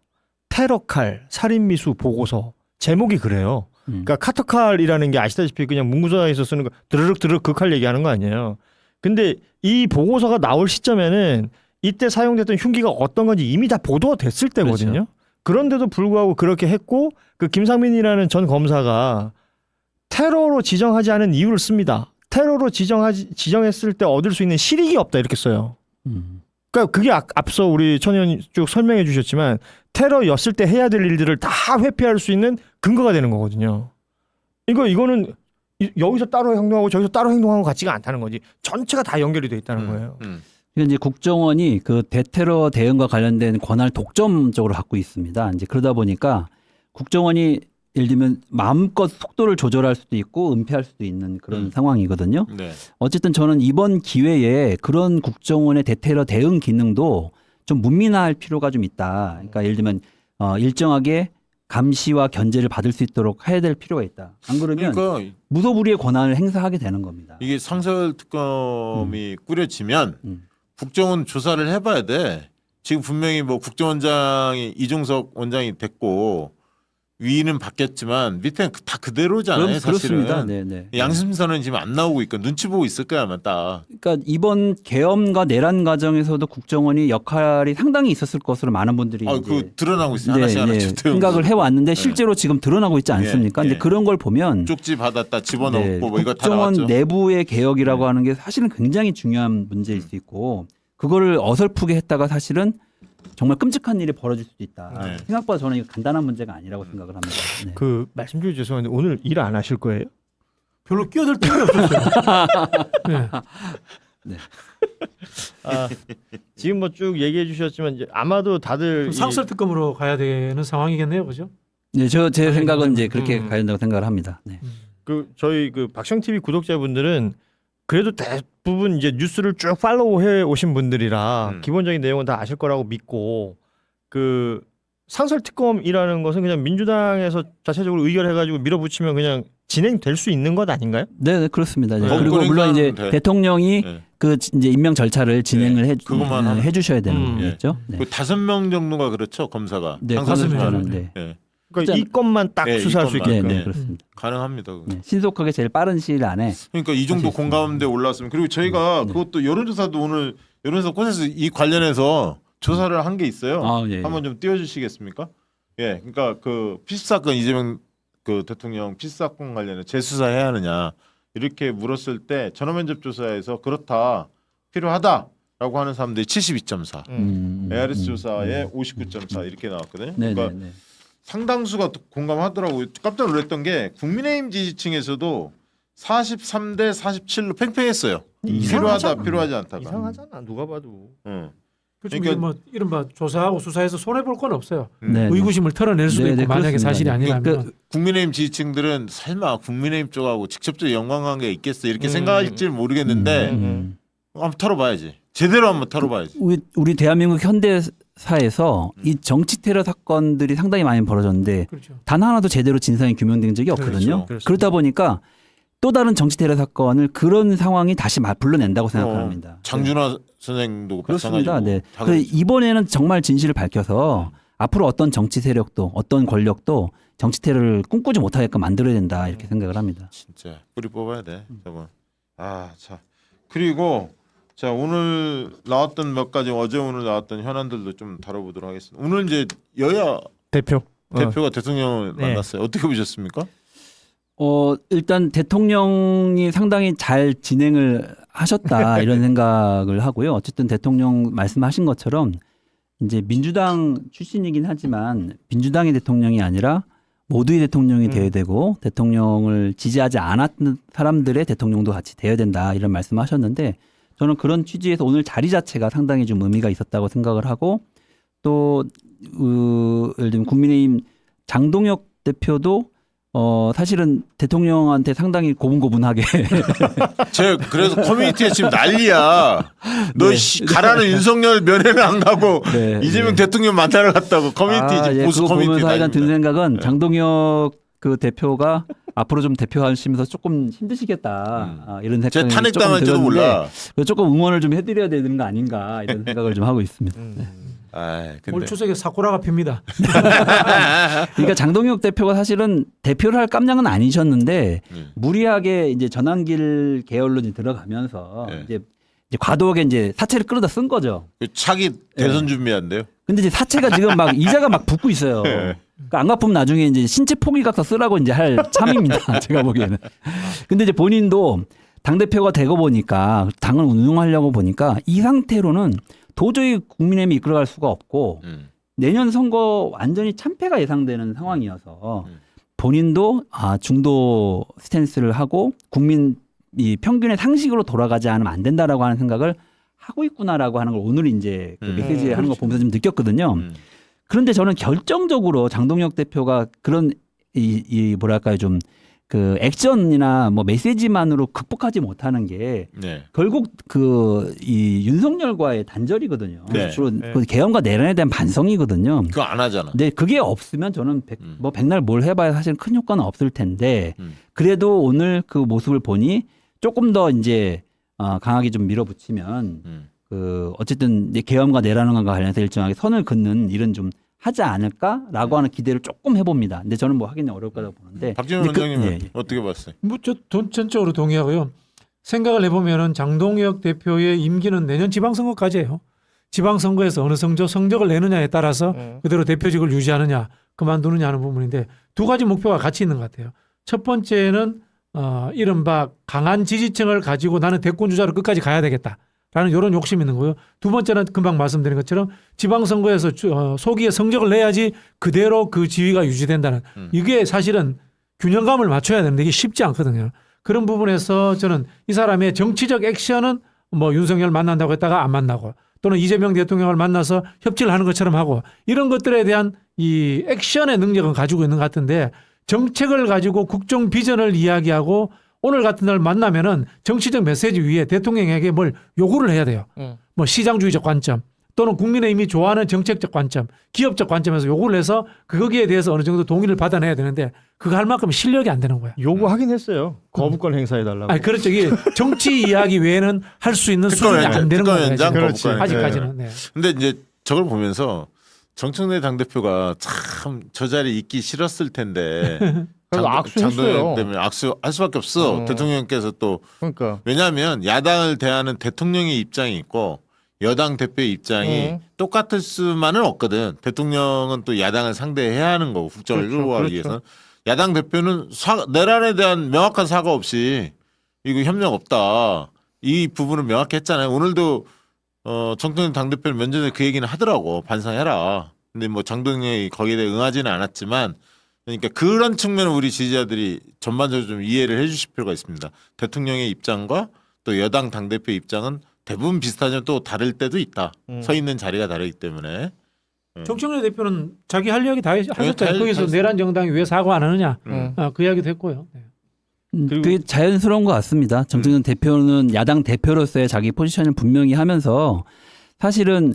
테러칼 살인미수 보고서 제목이 그래요. 그러니까 카터칼이라는 게 아시다시피 그냥 문구사에서 쓰는 거 드르륵 그 칼 얘기하는 거 아니에요. 근데 이 보고서가 나올 시점에는 이때 사용됐던 흉기가 어떤 건지 이미 다 보도가 됐을 때거든요. 그렇죠. 그런데도 불구하고 그렇게 했고, 그 김상민이라는 전 검사가 테러로 지정하지 않은 이유를 씁니다. 테러로 지정했을 때 얻을 수 있는 실익이 없다 이렇게 써요. 그러니까 그게 앞서 우리 천 의원이 쭉 설명해 주셨지만 테러였을 때 해야 될 일들을 다 회피할 수 있는 근거가 되는 거거든요. 이거는 여기서 따로 행동하고 저기서 따로 행동하고 같지가 않다는 거지. 전체가 다 연결이 돼 있다는 거예요. 그러니까 이제 국정원이 그 대테러 대응과 관련된 권한을 독점적으로 갖고 있습니다. 이제 그러다 보니까 국정원이 예를 들면 마음껏 속도를 조절할 수도 있고 은폐할 수도 있는 그런 상황이거든요. 어쨌든 저는 이번 기회에 그런 국정원의 대테러 대응 기능도 좀 문민화할 필요가 좀 있다. 그러니까 예를 들면 일정하게 감시와 견제를 받을 수 있도록 해야 될 필요가 있다. 안 그러면 그러니까 무소불위의 권한을 행사하게 되는 겁니다. 이게 상설 특검이 꾸려지면 국정원 조사를 해봐야 돼. 지금 분명히 뭐 국정원장이 이종석 원장이 됐고 위는 바뀌었지만 밑에는 다 그대로잖아요. 그럼 사실은. 그렇습니다. 네, 네. 양심선은 지금 안 나오고 있고 눈치 보고 있을 거야 아마 딱. 그러니까 이번 계엄과 내란 과정에서도 국정원이 역할이 상당히 있었을 것으로 많은 분들이 이제 그 드러나고 있어요. 네, 하나씩 네, 하나씩. 생각을 해왔는데 실제로 지금 드러나고 있지 않습니까? 예, 예. 근데 그런 걸 보면 쪽지 받았다 집어넣고 네, 뭐 이거 다 국정원 나왔죠. 내부의 개혁이라고 하는 게 사실은 굉장히 중요한 문제일 수 있고 그거를 어설프게 했다가 사실은 정말 끔찍한 일이 벌어질 수도 있다. 네. 생각보다 저는 이거 간단한 문제가 아니라고 생각을 합니다. 네. 그 말씀 중에 죄송한데 오늘 일 안 하실 거예요? 별로 끼어들 틈이 없었어요. 네. 아, 지금 뭐 쭉 얘기해 주셨지만 이제 아마도 다들 상설 특검으로 가야 되는 상황이겠네요, 그죠? 네, 제 아니, 생각은 이제 그렇게 음. 가야 된다고 생각을 합니다. 네. 그 저희 그 박시영 TV 구독자분들은 그래도 대부분 이제 뉴스를 쭉 팔로우해 오신 분들이라 기본적인 내용은 다 아실 거라고 믿고 그 상설 특검이라는 것은 그냥 민주당에서 자체적으로 의결해가지고 밀어붙이면 그냥 진행될 수 있는 것 아닌가요? 네, 네, 그렇습니다. 네. 네. 그리고 물론 이제 돼. 대통령이 네. 그 이제 임명 절차를 진행을 그것만 하면. 해주셔야 되는 음. 거겠죠. 네. 그 5명 정도가 그렇죠 검사가. 네, 상설 가슴에 그렇습니다. 하는, 네. 예. 그러니까 진짜- 이 건만 딱 네, 수사할 이 수 건만. 네, 있게끔. 네, 그렇습니다. 가능합니다. 그거. 네. 신속하게 제일 빠른 시일 안에 그러니까 이 정도 할수 있습니다. 공감대 올라왔으면 그리고 저희가 네. 그것도 여론조사도 오늘 여론조사 콘텐츠 이 관련해서 조사를 한 게 있어요. 아, 예, 예. 한번 좀 띄워주시겠습니까? 예, 그러니까 그 피스 사건 이재명 그 대통령 피스 사건 관련해 재수사해야 하느냐 이렇게 물었을 때 전화면접 조사에서 그렇다 필요하다라고 하는 사람들이 72.4, ARS 조사에 59.4 이렇게 나왔거든요. 네, 그러니까 네, 네. 상당수가 공감하더라고요. 깜짝 놀랐던 게 국민의힘 지지층에서도 43대 47로 팽팽했어요. 필요하다, 필요하지 않다가. 이상하잖아 누가 봐도. 응. 그렇죠. 그러니까- 뭐 이른바 조사하고 수사해서 손해 볼 건 없어요. 네, 네. 의구심을 털어낼 수도 네, 있고 네, 만약에 그렇습니다. 사실이 네. 아니라면 그- 국민의힘 지지층들은 설마 국민의힘 쪽하고 직접적 연관관계가 있겠어 이렇게 생각할지 모르겠는데 한번 털어봐야지. 제대로 한번 털어봐야지. 우리 대한민국 현대사에서 이 정치 테러 사건들이 상당히 많이 벌어졌는데 그렇죠. 단 하나도 제대로 진상이 규명된 적이 없거든요. 그렇죠. 그렇다 보니까 또 다른 정치 테러 사건을 그런 상황이 다시 불러낸다고 생각합니다. 장준하 선생도 그렇습니다. 네. 다 그 그랬죠. 이번에는 정말 진실을 밝혀서 앞으로 어떤 정치 세력도 어떤 권력도 정치 테러를 꿈꾸지 못하게끔 만들어야 된다 이렇게 생각을 합니다. 진짜 뿌리 뽑아야 돼. 저건. 자 그리고 자 오늘 나왔던 몇 가지 어제 오늘 나왔던 현안들도 좀 다뤄보도록 하겠습니다. 오늘 이제 여야 대표. 대표가 대통령을 네. 만났어요. 어떻게 보셨습니까? 일단 대통령이 상당히 잘 진행을 하셨다 이런 생각을 하고요. 어쨌든 대통령 말씀하신 것처럼 이제 민주당 출신이긴 하지만 민주당의 대통령이 아니라 모두의 대통령이 되어야 되고 대통령을 지지하지 않았던 사람들의 대통령도 같이 되어야 된다 이런 말씀하셨는데 저는 그런 취지에서 오늘 자리 자체가 상당히 좀 의미가 있었다고 생각을 하고 또 예를 들면 국민의힘 장동혁 대표도 사실은 대통령한테 상당히 고분고분하게 제 그래서 커뮤니티에 지금 난리야. 너 가라는 윤석열 면회는 안 가고 네, 이재명 네. 대통령 만나러 갔다고 커뮤니티 예, 보수 그거 커뮤니티 보면서 하여간 든 난립니다. 생각은 네. 장동혁 그 대표가 앞으로 좀 대표하시면서 조금 힘드시겠다 이런 제 생각이 조금 탄핵당할지도 들었는데 몰라. 조금 응원을 좀 해드려야 되는 거 아닌가 이런 생각을 좀 하고 있습니다. 아, 올 근데 추석에 사쿠라가 핍니다. 그러니까 장동혁 대표가 사실은 대표를 할 깜냥은 아니셨는데 무리하게 이제 전환길 계열로 이제 들어가면서 네. 이제 과도하게 이제 사채를 끌어다 쓴 거죠. 그 차기 대선 준비한대요. 근데 이제 사채가 지금 막 이자가 막 붙고 있어요. 네. 그러니까 안 갚으면 나중에 이제 신체 포기각서 쓰라고 이제 할 참입니다. 제가 보기에는. 근데 이제 본인도 당 대표가 되고 보니까 당을 운영하려고 보니까 이 상태로는 도저히 국민의힘이 이끌어갈 수가 없고 내년 선거 완전히 참패가 예상되는 상황이어서 본인도 중도 스탠스를 하고 국민 이 평균의 상식으로 돌아가지 않으면 안 된다라고 하는 생각을 하고 있구나라고 하는 걸 오늘 이제 그 메시지 하는 거 보면서 좀 느꼈거든요. 그런데 저는 결정적으로 장동혁 대표가 그런 이 뭐랄까요 좀 그 액션이나 뭐 메시지만으로 극복하지 못하는 게 네. 결국 그 이 윤석열과의 단절이거든요. 네. 주로 그 개헌과 내란에 대한 반성이거든요. 그거 안 하잖아. 근데 그게 없으면 저는 뭐 백날 뭘 해봐야 사실 큰 효과는 없을 텐데 그래도 오늘 그 모습을 보니 조금 더 이제 강하게 좀 밀어붙이면 그 어쨌든 이제 계엄과 내란과 관련해서 일정하게 선을 긋는 일은 좀 하지 않을까라고 하는 기대를 조금 해봅니다. 근데 저는 뭐 하기는 어려울 거라고 보는데. 박지원 근데 원장님은 예, 예. 어떻게 봤어요? 뭐저 전적으로 동의하고요. 생각을 해보면은 장동혁 대표의 임기는 내년 지방선거까지예요. 지방선거에서 어느 성적을 내느냐에 따라서 그대로 대표직을 유지하느냐 그만두느냐 하는 부분인데 두 가지 목표가 같이 있는 것 같아요. 첫 번째는 이른바 강한 지지층을 가지고 나는 대권 주자로 끝까지 가야 되겠다라는 이런 욕심이 있는 거고요. 두 번째는 금방 말씀드린 것처럼 지방선거에서 소기에 성적을 내야지 그대로 그 지위가 유지된다는 이게 사실은 균형감을 맞춰야 되는데 이게 쉽지 않거든요. 그런 부분에서 저는 이 사람의 정치적 액션은 뭐 윤석열 만난다고 했다가 안 만나고 또는 이재명 대통령을 만나서 협치를 하는 것처럼 하고 이런 것들에 대한 이 액션의 능력은 가지고 있는 것 같은데 정책을 가지고 국정 비전을 이야기하고 오늘 같은 날 만나면은 정치적 메시지 위에 대통령에게 뭘 요구를 해야 돼요. 뭐 시장주의적 관점 또는 국민의힘이 좋아하는 정책적 관점, 기업적 관점에서 요구를 해서 거기에 대해서 어느 정도 동의를 받아내야 되는데 그거 할 만큼 실력이 안 되는 거야. 요구하긴 했어요. 거부권 행사해달라고. 아니 그렇죠. 이게 정치 이야기 외에는 할 수 있는 수준이 안 되는 거예요. 연장 그렇지. 거부권. 아직까지는. 네. 근데 이제 저걸 보면서 정청래 당대표가 참 저 자리에 있기 싫었을 텐데 그래서 악수했어요. 장동혁 때문에 악수할 수밖에 없어. 대통령께서 또 그러니까 왜냐하면 야당을 대하는 대통령의 입장이 있고 여당 대표의 입장이 똑같을 수만은 없거든. 대통령은 또 야당을 상대해야 하는 거고 국정을 그렇죠, 끌고 가기 그렇죠. 위해서는 야당 대표는 내란에 대한 명확한 사과 없이 이거 협력 없다. 이 부분은 명확히 했잖아요. 오늘도 정청래 당대표는 면전에 그 얘기는 하더라고. 반성해라. 근데 뭐 장동혁이 거기에 대해 응하지는 않았지만 그러니까 그런 측면을 우리 지지자들이 전반적으로 좀 이해를 해 주실 필요가 있습니다. 대통령의 입장과 또 여당 당대표의 입장은 대부분 비슷하지만 또 다를 때도 있다. 서 있는 자리가 다르기 때문에. 정청래 대표는 자기 할 이야기 다 하셨잖아요. 다 거기서 했어요. 내란 정당이 왜 사과 안 하느냐 그 이야기도 했고요. 네. 그리고- 그게 자연스러운 것 같습니다. 정청래 대표는 야당 대표로서의 자기 포지션을 분명히 하면서 사실은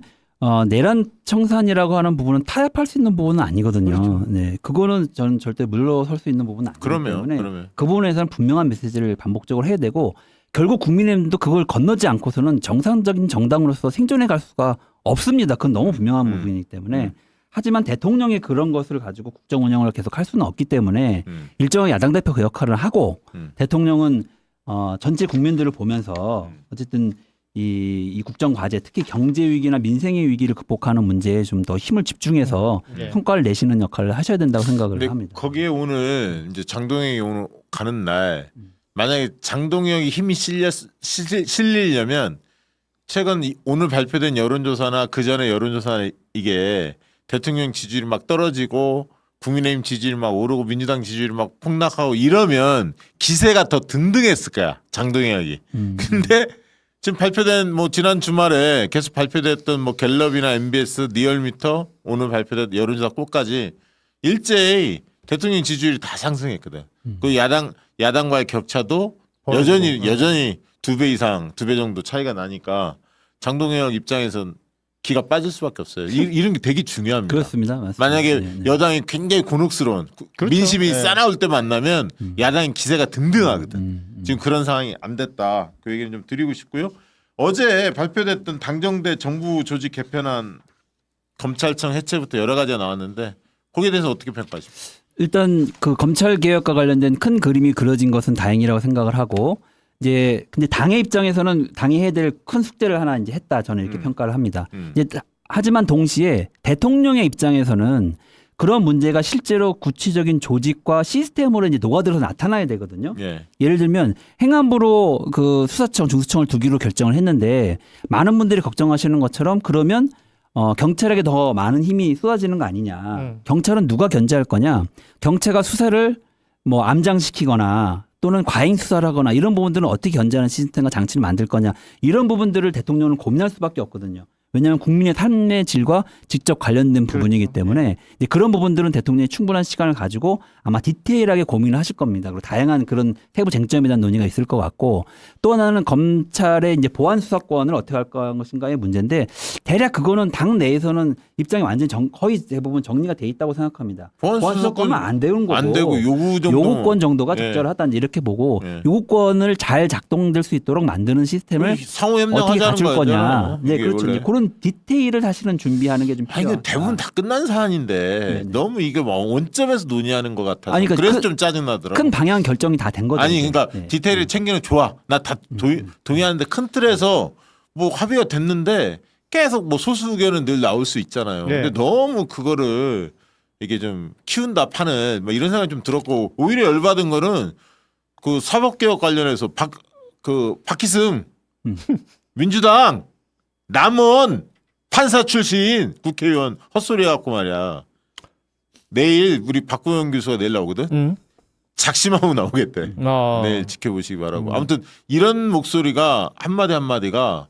내란 청산이라고 하는 부분은 타협할 수 있는 부분은 아니거든요. 그렇죠. 네, 그거는 저는 절대 물러설 수 있는 부분은 아니기 때문에 그러면. 그 부분에서는 분명한 메시지를 반복적으로 해야 되고 결국 국민의힘도 그걸 건너지 않고서는 정상적인 정당으로서 생존해 갈 수가 없습니다. 그건 너무 분명한 부분이기 때문에 하지만 대통령이 그런 것을 가지고 국정 운영을 계속 할 수는 없기 때문에 일정한 야당 대표 그 역할을 하고 대통령은 전체 국민들을 보면서 어쨌든 이 국정 과제 특히 경제 위기나 민생의 위기를 극복하는 문제에 좀 더 힘을 집중해서 네. 성과를 내시는 역할을 하셔야 된다고 생각을 근데 합니다. 거기에 오늘 이제 장동혁이 오늘 가는 날 만약에 장동혁이 힘이 실리려면 최근 오늘 발표된 여론조사나 그 전에 여론조사나 이게 대통령 지지율이 막 떨어지고 국민의힘 지지율이 막 오르고 민주당 지지율이 막 폭락하고 이러면 기세가 더 등등했을 거야 장동혁이. 근데 지금 발표된 뭐 지난 주말에 계속 발표됐던 뭐 갤럽이나 MBS, 리얼미터 오늘 발표된 여론조사 꼴까지 일제히 대통령 지지율이 다 상승했거든. 그 야당과의 격차도 여전히 2배 이상, 2배 정도 차이가 나니까 장동혁 입장에선 기가 빠질 수밖에 없어요. 이런 게 되게 중요합니다. 그렇습니다. 맞습니다. 만약에 네, 네. 여당이 굉장히 곤혹스러운 그렇죠. 민심이 네. 싸나울 때 만나면 야당이 기세가 등등하거든. 지금 그런 상황이 안 됐다. 그 얘기를 좀 드리고 싶고요. 어제 발표됐던 당정대 정부 조직 개편안 검찰청 해체부터 여러 가지가 나왔는데 거기에 대해서 어떻게 평가하십니까? 일단 그 검찰 개혁과 관련된 큰 그림이 그려진 것은 다행이라고 생각을 하고 이제 근데 당의 입장에서는 당이 해야 될 큰 숙제를 하나 이제 했다 저는 이렇게 평가를 합니다. 이제 하지만 동시에 대통령의 입장에서는 그런 문제가 실제로 구체적인 조직과 시스템으로 이제 녹아들어서 나타나야 되거든요. 예. 예를 들면 행안부로 그 수사청, 중수청을 두기로 결정을 했는데 많은 분들이 걱정하시는 것처럼 그러면 경찰에게 더 많은 힘이 쏟아지는 거 아니냐. 경찰은 누가 견제할 거냐. 경찰가 수사를 뭐 암장시키거나 또는 과잉 수사를 하거나 이런 부분들은 어떻게 견제하는 시스템과 장치를 만들 거냐. 이런 부분들을 대통령은 고민할 수밖에 없거든요. 왜냐하면 국민의 삶의 질과 직접 관련된 부분이기 때문에 이제 그런 부분들은 대통령이 충분한 시간을 가지고 아마 디테일하게 고민을 하실 겁니다. 그리고 다양한 그런 세부 쟁점에 대한 논의가 있을 것 같고 또 하나는 검찰의 이제 보안 수사권을 어떻게 할 것인가의 문제인데 대략 그거는 당 내에서는 입장이 완전히 거의 대부분 정리가 돼 있다고 생각합니다. 보안 보안 수사권은 안 되는 거고 안 되고 요구 정도 요구권 정도가 예. 적절하다 이렇게 보고 예. 요구권을 잘 작동될 수 있도록 만드는 시스템을 상호 어떻게 협력하자는 갖출 거죠. 거냐. 네, 이게 그렇죠. 원래. 이제 그런 디테일을 사실은 준비하는 게 좀 아니 필요하다. 그 대부분 다 끝난 사안인데 네네. 너무 이게 뭐 원점에서 논의하는 것 같아서 아니, 그러니까 그래서 큰- 좀 짜증 나더라고. 큰 방향 결정이 다 된 거죠. 아니 이제. 그러니까 네. 디테일을 챙기는 좋아. 나 다 동의하는데 큰 틀에서 뭐 합의가 됐는데 계속 뭐 소수 의견은 늘 나올 수 있잖아요. 네. 근데 너무 그거를 이게 좀 키운다 파는 뭐 이런 생각이 좀 들었고 오히려 열받은 거는 그 사법개혁 관련해서 박희승 민주당 남원 판사 출신 국회의원 헛소리 해갖고 말이야. 내일 우리 박구영 교수가 내일 나오거든. 작심하고 나오겠대. 내일 지켜보시기 바라고. 아무튼 이런 목소리가 한마디 한마디가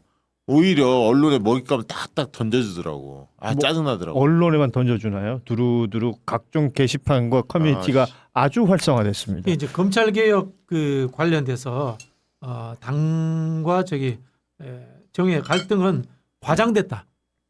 오히려 언론에 먹잇감을 딱딱 던져주더라고. 아 뭐, 짜증나더라고. 언론에만 던져주나요? 두루두루 각종 게시판과 커뮤니티가 아주 활성화됐습니다. 이게 이제 검찰 개혁 그 관련돼서 당과 정의 갈등은 과장됐다.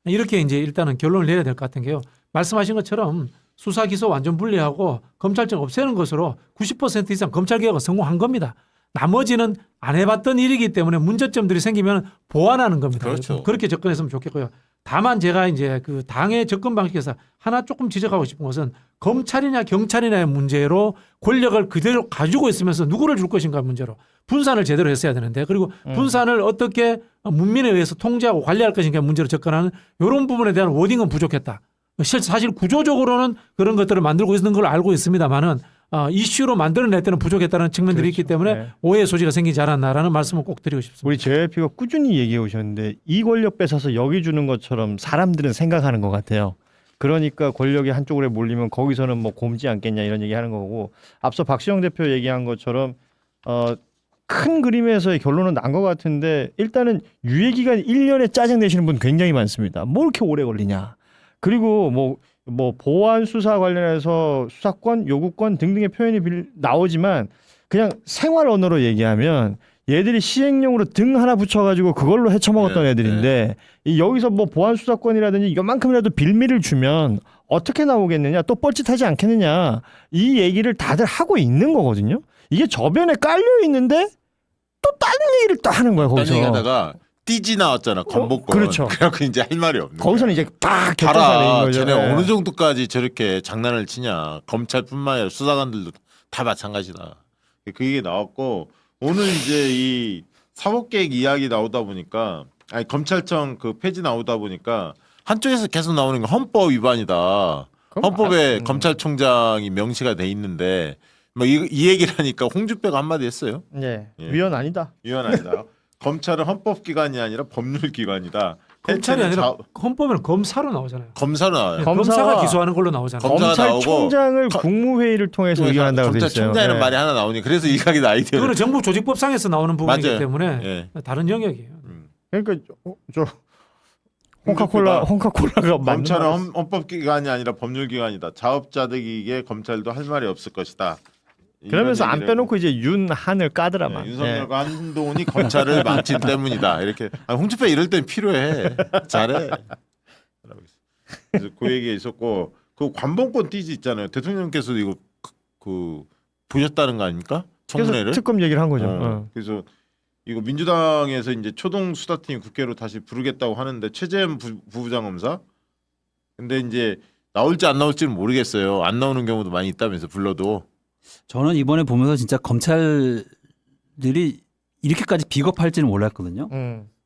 이렇게 이제 일단은 결론을 내려야 될 것 같은 게요. 말씀하신 것처럼 수사 기소 완전 분리하고 검찰청 없애는 것으로 90% 이상 검찰 개혁은 성공한 겁니다. 나머지는 안 해봤던 일이기 때문에 문제점들이 생기면 보완하는 겁니다. 그렇죠. 그렇게 접근했으면 좋겠고요. 다만 제가 이제 그 당의 접근 방식에서 하나 조금 지적하고 싶은 것은 검찰이냐 경찰이냐의 문제로 권력을 그대로 가지고 있으면서 누구를 줄 것인가 문제로 분산을 제대로 했어야 되는데 그리고 분산을 어떻게 문민에 의해서 통제하고 관리할 것인가 문제로 접근하는 이런 부분에 대한 워딩은 부족했다. 사실 구조적으로는 그런 것들을 만들고 있는 걸 알고 있습니다만은 이슈로 만들어낼 때는 부족했다는 측면들이 있기 때문에 네. 오해의 소지가 생기지 않았나라는 말씀을 꼭 드리고 싶습니다. 우리 JYP가 꾸준히 얘기해 오셨는데 이 권력 뺏어서 여기 주는 것처럼 사람들은 생각하는 것 같아요. 그러니까 권력이 한쪽으로 몰리면 거기서는 뭐 곰지 않겠냐 이런 얘기하는 거고 앞서 박시영 대표 얘기한 것처럼 큰 그림에서의 결론은 난 것 같은데 일단은 유예기간 1년에 짜증 내시는 분 굉장히 많습니다. 뭐 이렇게 오래 걸리냐. 그리고 뭐 보안 수사 관련해서 수사권, 요구권 등등의 표현이 나오지만 그냥 생활 언어로 얘기하면 얘들이 시행령으로 등 하나 붙여가지고 그걸로 헤쳐먹었던 네, 애들인데 이 여기서 뭐 보안 수사권이라든지 이만큼이라도 빌미를 주면 어떻게 나오겠느냐 또 뻘짓하지 않겠느냐 이 얘기를 다들 하고 있는 거거든요. 이게 저변에 깔려 있는데 또 다른 얘기를 또 하는 거야 딴 거기서. 얘기하다가 띠지 나왔잖아 건복권. 그렇죠. 그래갖고 이제 할 말이 없는 거기서는 거야. 이제 딱 결정사 내린 봐라, 거죠. 쟤네 네. 어느 정도까지 저렇게 장난을 치냐. 검찰뿐만 아니라 수사관들도 다 마찬가지다. 그 얘기 나왔고 오늘 이제 이 사법개혁 이야기 나오다 보니까 아니 검찰청 그 폐지 나오다 보니까 한쪽에서 계속 나오는 게 헌법 위반이다. 헌법에 검찰총장이 명시가 돼 있는데 뭐 이 얘기를 하니까 홍준표가 한마디 했어요. 네. 예. 위헌 아니다. 위헌 아니다. 검찰은 헌법기관이 아니라 법률기관이다. 검찰이 아니라 자- 헌법에는 검사로 나오잖아요. 검사로 나와요. 검사가 기소하는 걸로 나오잖아요. 검사가 검찰총장을 국무회의를 통해서 의결한다고 돼 있어요. 검찰총장이라는 네. 말이 하나 나오니 그래서 이 가게 아이디어. 그거는 정부 조직법상에서 나오는 부분이기 맞아요. 때문에 예. 다른 영역이에요. 그러니까 저 홍카콜라가 맞는 검찰은 말- 헌법기관이 아니라 법률기관이다. 자업자득에게 검찰도 할 말이 없을 것이다. 그러면서 이런 안 얘기를 빼놓고 이제 윤한을 까더라만. 네, 윤석열과 한동훈이 검찰을 망친 때문이다. 이렇게 홍준표 이럴 땐 필요해. 잘해. 그래서 그 얘기 있었고 그 관봉권 띠지 있잖아요. 대통령께서도 이거 그 보셨다는 거 아닙니까? 그래서 청문회를. 특검 얘기를 한 거죠. 그래서 이거 민주당에서 이제 초동 수사팀 국회로 다시 부르겠다고 하는데 최재형 부부장 검사. 근데 이제 나올지 안 나올지는 모르겠어요. 안 나오는 경우도 많이 있다면서 불러도. 저는 이번에 보면서 진짜 검찰들이 이렇게까지 비겁할지는 몰랐거든요.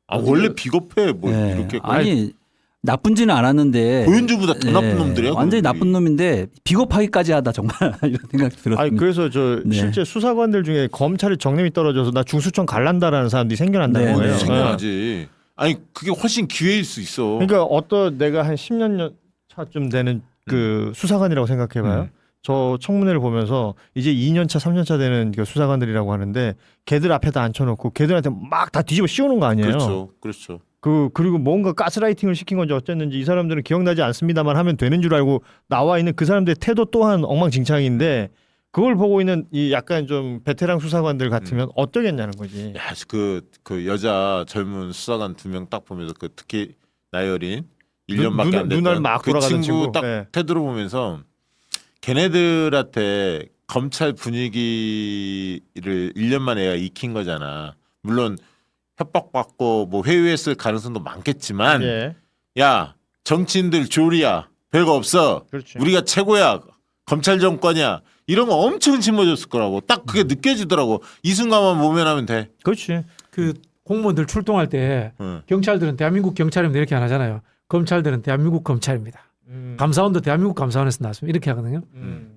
아 원래 비겁해 뭐 네. 이렇게 아니 나쁜지는 않았는데 고윤주보다 더 나쁜 네. 놈들이야. 완전히 그놈들이. 나쁜 놈인데 비겁하기까지 하다 정말 이런 생각이 들었습니다. 아니 그래서 저 네. 실제 수사관들 중에 검찰이 정념이 떨어져서 나 중수청 갈란다라는 사람들이 생겨난다는 네, 거예요. 네. 생겨나지. 아니 그게 훨씬 기회일 수 있어. 그러니까 어떤 내가 한 10년 차쯤 되는 그 수사관이라고 생각해봐요. 저 청문회를 보면서 이제 2년 차, 3년 차 되는 그 수사관들이라고 하는데 걔들 앞에다 앉혀놓고 걔들한테 막 다 뒤집어 씌우는 거 아니에요. 그렇죠, 그렇죠. 그리고 뭔가 가스라이팅을 시킨 건지 어쨌는지 이 사람들은 기억나지 않습니다만 하면 되는 줄 알고 나와 있는 그 사람들의 태도 또한 엉망진창인데 그걸 보고 있는 이 약간 좀 베테랑 수사관들 같으면 어떠겠냐는 거지. 야, 그 여자 젊은 수사관 2명 딱 보면서 그 특히 나이 어린 1년밖에 안 눈알 됐던 막 그 돌아가는 친구 친구. 딱 네. 태도를 보면서 걔네들한테 검찰 분위기를 1년 만에 얘가 익힌 거잖아. 물론 협박받고 뭐 회유했을 가능성도 많겠지만 예. 야 정치인들 조리야 별거 없어. 그렇지. 우리가 최고야. 검찰 정권이야. 이런 거 엄청 심어줬을 거라고. 딱 그게 느껴지더라고. 이 순간만 모면하면 돼. 그렇지. 그 공무원들 출동할 때 응. 경찰들은 대한민국 경찰입니다 이렇게 안 하잖아요. 검찰들은 대한민국 검찰입니다. 감사원도 대한민국 감사원에서 나왔습니다. 이렇게 하거든요.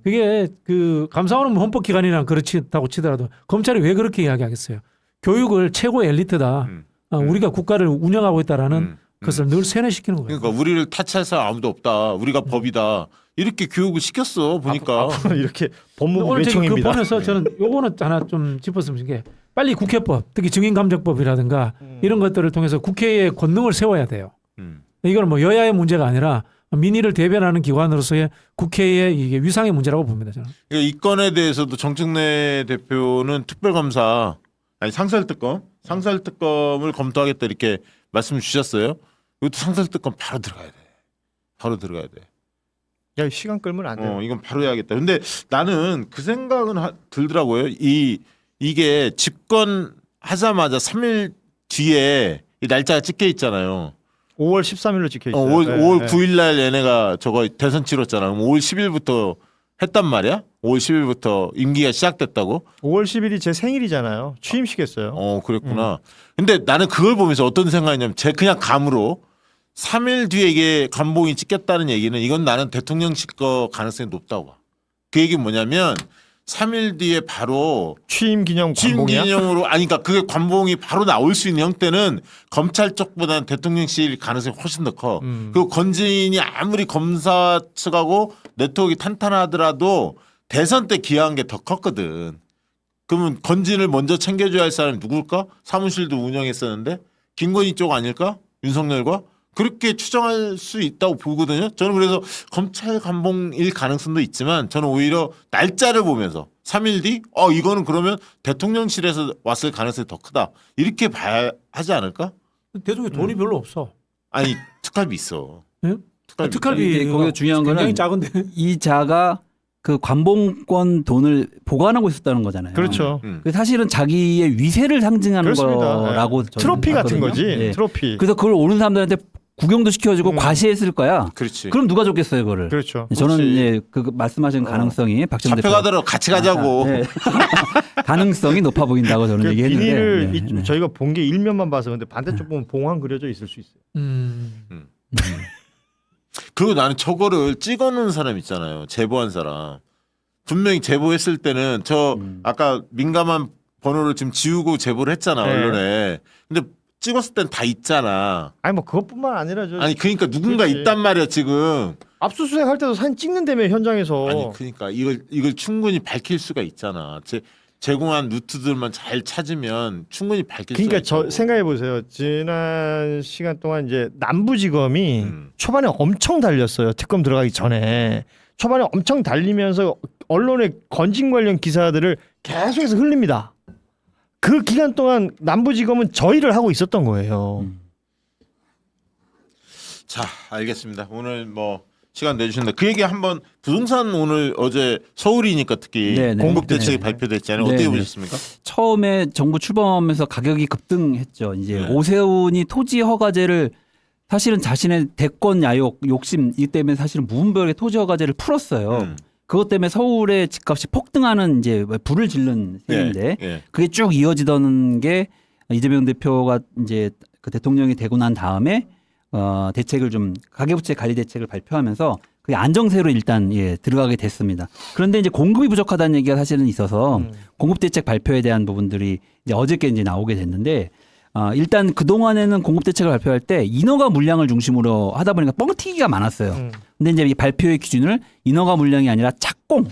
그게 그 감사원은 뭐 헌법기관이랑 그렇다고 치더라도 검찰이 왜 그렇게 이야기하겠어요. 교육을 최고의 엘리트다. 우리가 국가를 운영하고 있다라는 것을 늘 세뇌시키는 거예요. 그러니까 우리를 타치할 사람 아무도 없다. 우리가 법이다. 이렇게 교육을 시켰어. 보니까. 이렇게 법무부 오늘 제가 그 외청입니다. 보면서 저는 요거는 하나 좀 짚었으면 좋은 게 빨리 국회법, 특히 증인감정법이라든가 이런 것들을 통해서 국회의 권능을 세워야 돼요. 이거는 뭐 여야의 문제가 아니라 민의를 대변하는 기관으로서의 국회의 이게 위상의 문제라고 봅니다. 저는. 이 건에 대해서도 정청래 대표는 특별검사 아니 상설특검을 검토하겠다 이렇게 말씀을 주셨어요. 이것도 상설특검 바로 들어가야 돼. 바로 들어가야 돼. 야, 시간 끌면 안 돼. 이건 바로 해야겠다. 근데 나는 그 생각은 들더라고요. 이게 집권하자마자 3일 뒤에 이 날짜가 찍혀 있잖아요. 5월 13일로 찍혀 있어요. 5월 9일 날 얘네가 저거 대선 치렀잖아. 그럼 5월 10일부터 했단 말이야? 5월 10일부터 임기가 시작됐다고? 5월 10일이 제 생일이잖아요. 취임식했어요. 그랬구나. 근데 나는 그걸 보면서 어떤 생각이냐면 제 그냥 감으로 3일 뒤에 이게 관봉이 찍혔다는 얘기는 이건 나는 대통령실 거 가능성이 높다고 봐. 그 얘기는 뭐냐면 3일 뒤에 바로 취임 기념 취임 관봉이야? 기념으로 아니 그러니까 그게 관봉이 바로 나올 수 있는 형태는 검찰 쪽보다는 대통령실 가능성이 훨씬 더 커. 그리고 건진이 아무리 검사 측하고 네트워크가 탄탄하더라도 대선 때 기여한 게 더 컸거든. 그러면 건진을 먼저 챙겨줘야 할 사람이 누굴까? 사무실도 운영했었는데 김건희 쪽 아닐까? 윤석열과? 그렇게 추정할 수 있다고 보거든요. 저는 그래서 검찰 관봉일 가능성도 있지만 저는 오히려 날짜를 보면서 3일 뒤 이거는 그러면 대통령실에서 왔을 가능성이 더 크다. 이렇게 봐야 하지 않을까? 대통령 돈이 별로 없어. 아니 특활비 있어. 네? 특활비 이게 거기서 중요한 굉장히 거는 작은데. 이 자가 그 관봉권 돈을 보관하고 있었다는 거잖아요. 그렇죠. 그 사실은 자기의 위세를 상징하는 그렇습니다. 거라고 저는 트로피 같은 봤거든요. 거지. 예. 트로피. 그래서 그걸 오는 사람들한테 구경도 시켜주고 과시했을 거야. 그렇지. 그럼 누가 줬겠어요, 그거를? 그렇죠. 저는 그렇지. 이제 그 말씀하신 가능성이 박정 대표 잡혀가더라도 같이 가자고. 네. 가능성이 높아 보인다고 저는 그 얘기했는데. 비닐을 네. 저희가 본 게 일면만 봐서 근데 반대쪽 보면 봉황 그려져 있을 수 있어요. 그리고 나는 저거를 찍어놓은 사람 있잖아요. 제보한 사람. 분명히 제보했을 때는 저 아까 민감한 번호를 지금 지우고 제보를 했잖아. 네. 언론에. 근데 찍었을 땐 다 있잖아. 아니 뭐 그것뿐만 아니라 아니 그러니까 누군가 그렇지. 있단 말이야 지금. 압수수색 할 때도 사진 찍는다며 현장에서. 아니 그러니까 이걸 충분히 밝힐 수가 있잖아. 제공한 루트들만 잘 찾으면 충분히 밝힐 그러니까 수가 저 있고. 생각해 보세요. 지난 시간 동안 이제 남부지검이 음. 초반에 엄청 달렸어요. 특검 들어가기 전에 초반에 엄청 달리면서 언론의 건진 관련 기사들을 계속해서 흘립니다. 그 기간 동안 남부지검은 저희를 하고 있었던 거예요. 자 알겠습니다. 오늘 뭐 시간 내주셨는데 그 얘기 한번 부동산 오늘 어제 서울이니까 특히 네네. 공급 대책이 네. 발표됐잖아요. 어떻게 네네. 보셨습니까? 처음에 정부 출범하면서 가격이 급등했죠. 이제 네. 오세훈이 토지 허가제를 사실은 자신의 대권 야욕 욕심 이 때문에 사실은 무분별하게 토지 허가제를 풀었어요. 그것 때문에 서울의 집값이 폭등하는 이제 불을 지른 셈인데 예. 그게 쭉 이어지던 게 이재명 대표가 이제 그 대통령이 되고 난 다음에 대책을 좀 가계부채 관리 대책을 발표하면서 그게 안정세로 일단 들어가게 됐습니다. 그런데 이제 공급이 부족하다는 얘기가 사실은 있어서 공급 대책 발표에 대한 부분들이 이제 어저께 이제 나오게 됐는데 일단 그 동안에는 공급 대책을 발표할 때 인허가 물량을 중심으로 하다 보니까 뻥튀기가 많았어요. 근데 이제 이 발표의 기준을 인허가 물량이 아니라 착공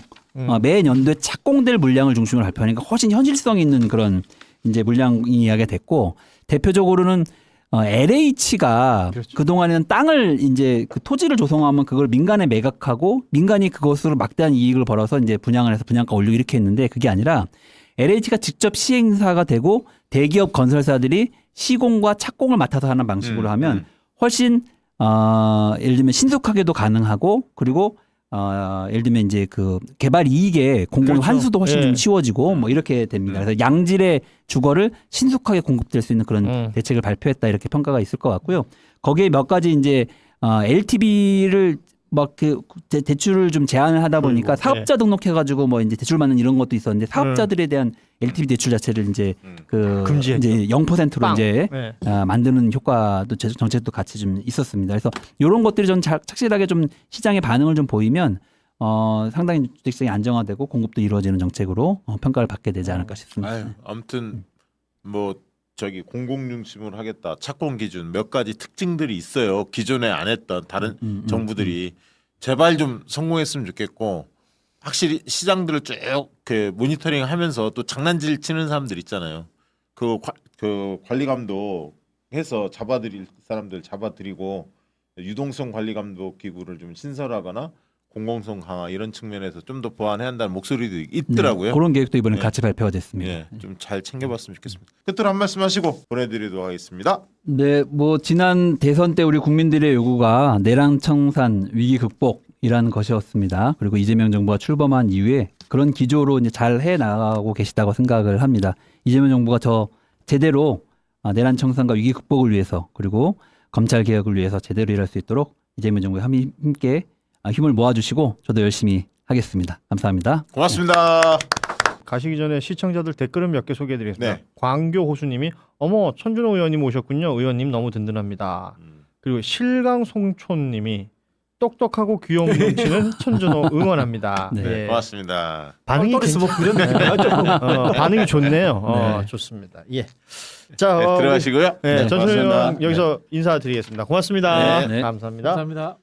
매 연도에 착공될 물량을 중심으로 발표하니까 훨씬 현실성 있는 그런 이제 물량 이야기가 됐고 대표적으로는 LH가 그렇죠. 그 동안에는 땅을 이제 그 토지를 조성하면 그걸 민간에 매각하고 민간이 그것으로 막대한 이익을 벌어서 이제 분양을 해서 분양가 올리고 이렇게 했는데 그게 아니라 LH가 직접 시행사가 되고 대기업 건설사들이 시공과 착공을 맡아서 하는 방식으로 하면 훨씬 예를 들면 신속하게도 가능하고 그리고 예를 들면 이제 그 개발 이익에 공공 그렇죠. 환수도 훨씬 예. 좀 쉬워지고 뭐 이렇게 됩니다. 그래서 양질의 주거를 신속하게 공급될 수 있는 그런 대책을 발표했다 이렇게 평가가 있을 것 같고요. 거기에 몇 가지 이제 LTV를 막 그 대출을 좀 제한을 하다 보니까 그리고, 사업자 등록해가지고 뭐 이제 대출 받는 이런 것도 있었는데 사업자들에 대한 LTV 대출 자체를 이제 그 금지했죠. 이제 0%로 빵. 이제 네. 만드는 효과도 정책도 같이 좀 있었습니다. 그래서 이런 것들이 좀 착실하게 좀 시장의 반응을 좀 보이면 상당히 주택 시장이 안정화되고 공급도 이루어지는 정책으로 평가를 받게 되지 않을까 싶습니다. 아유, 아무튼 뭐 저기 공공중심으로 하겠다 착공 기준 몇 가지 특징들이 있어요. 기존에 안 했던 다른 정부들이 제발 좀 성공했으면 좋겠고 확실히 시장들을 쭉 그 모니터링하면서 또 장난질 치는 사람들 있잖아요. 그 관리 감독 해서 잡아들일 사람들 잡아들이고 유동성 관리 감독 기구를 좀 신설하거나 공공성 강화 이런 측면에서 좀 더 보완해야 한다는 목소리도 있더라고요. 그런 계획도 이번에 네. 같이 발표가 됐습니다. 예, 좀 잘 챙겨봤으면 좋겠습니다. 끝으로 한 말씀 하시고 보내드리도록 하겠습니다. 네, 뭐 지난 대선 때 우리 국민들의 요구가 내란 청산 위기 극복이라는 것이었습니다. 그리고 이재명 정부가 출범한 이후에 그런 기조로 이제 잘 해 나가고 계시다고 생각을 합니다. 이재명 정부가 제대로 내란 청산과 위기 극복을 위해서 그리고 검찰 개혁을 위해서 제대로 일할 수 있도록 이재명 정부가 함께 힘을 모아주시고 저도 열심히 하겠습니다. 감사합니다. 고맙습니다. 가시기 전에 시청자들 댓글은 몇 개 소개해드리겠습니다. 네. 광교 호수님이 어머 천준호 의원님 오셨군요. 의원님 너무 든든합니다. 그리고 실강송촌님이 똑똑하고 귀여움 넘치는 천준호 응원합니다. 네. 예. 고맙습니다. 반응이 뭐 그런 반응이 좋네요. 네. 좋습니다. 예. 자 네, 들어가시고요. 네, 네, 전준호 고맙습니다. 의원 여기서 인사드리겠습니다. 고맙습니다. 네. 감사합니다. 감사합니다.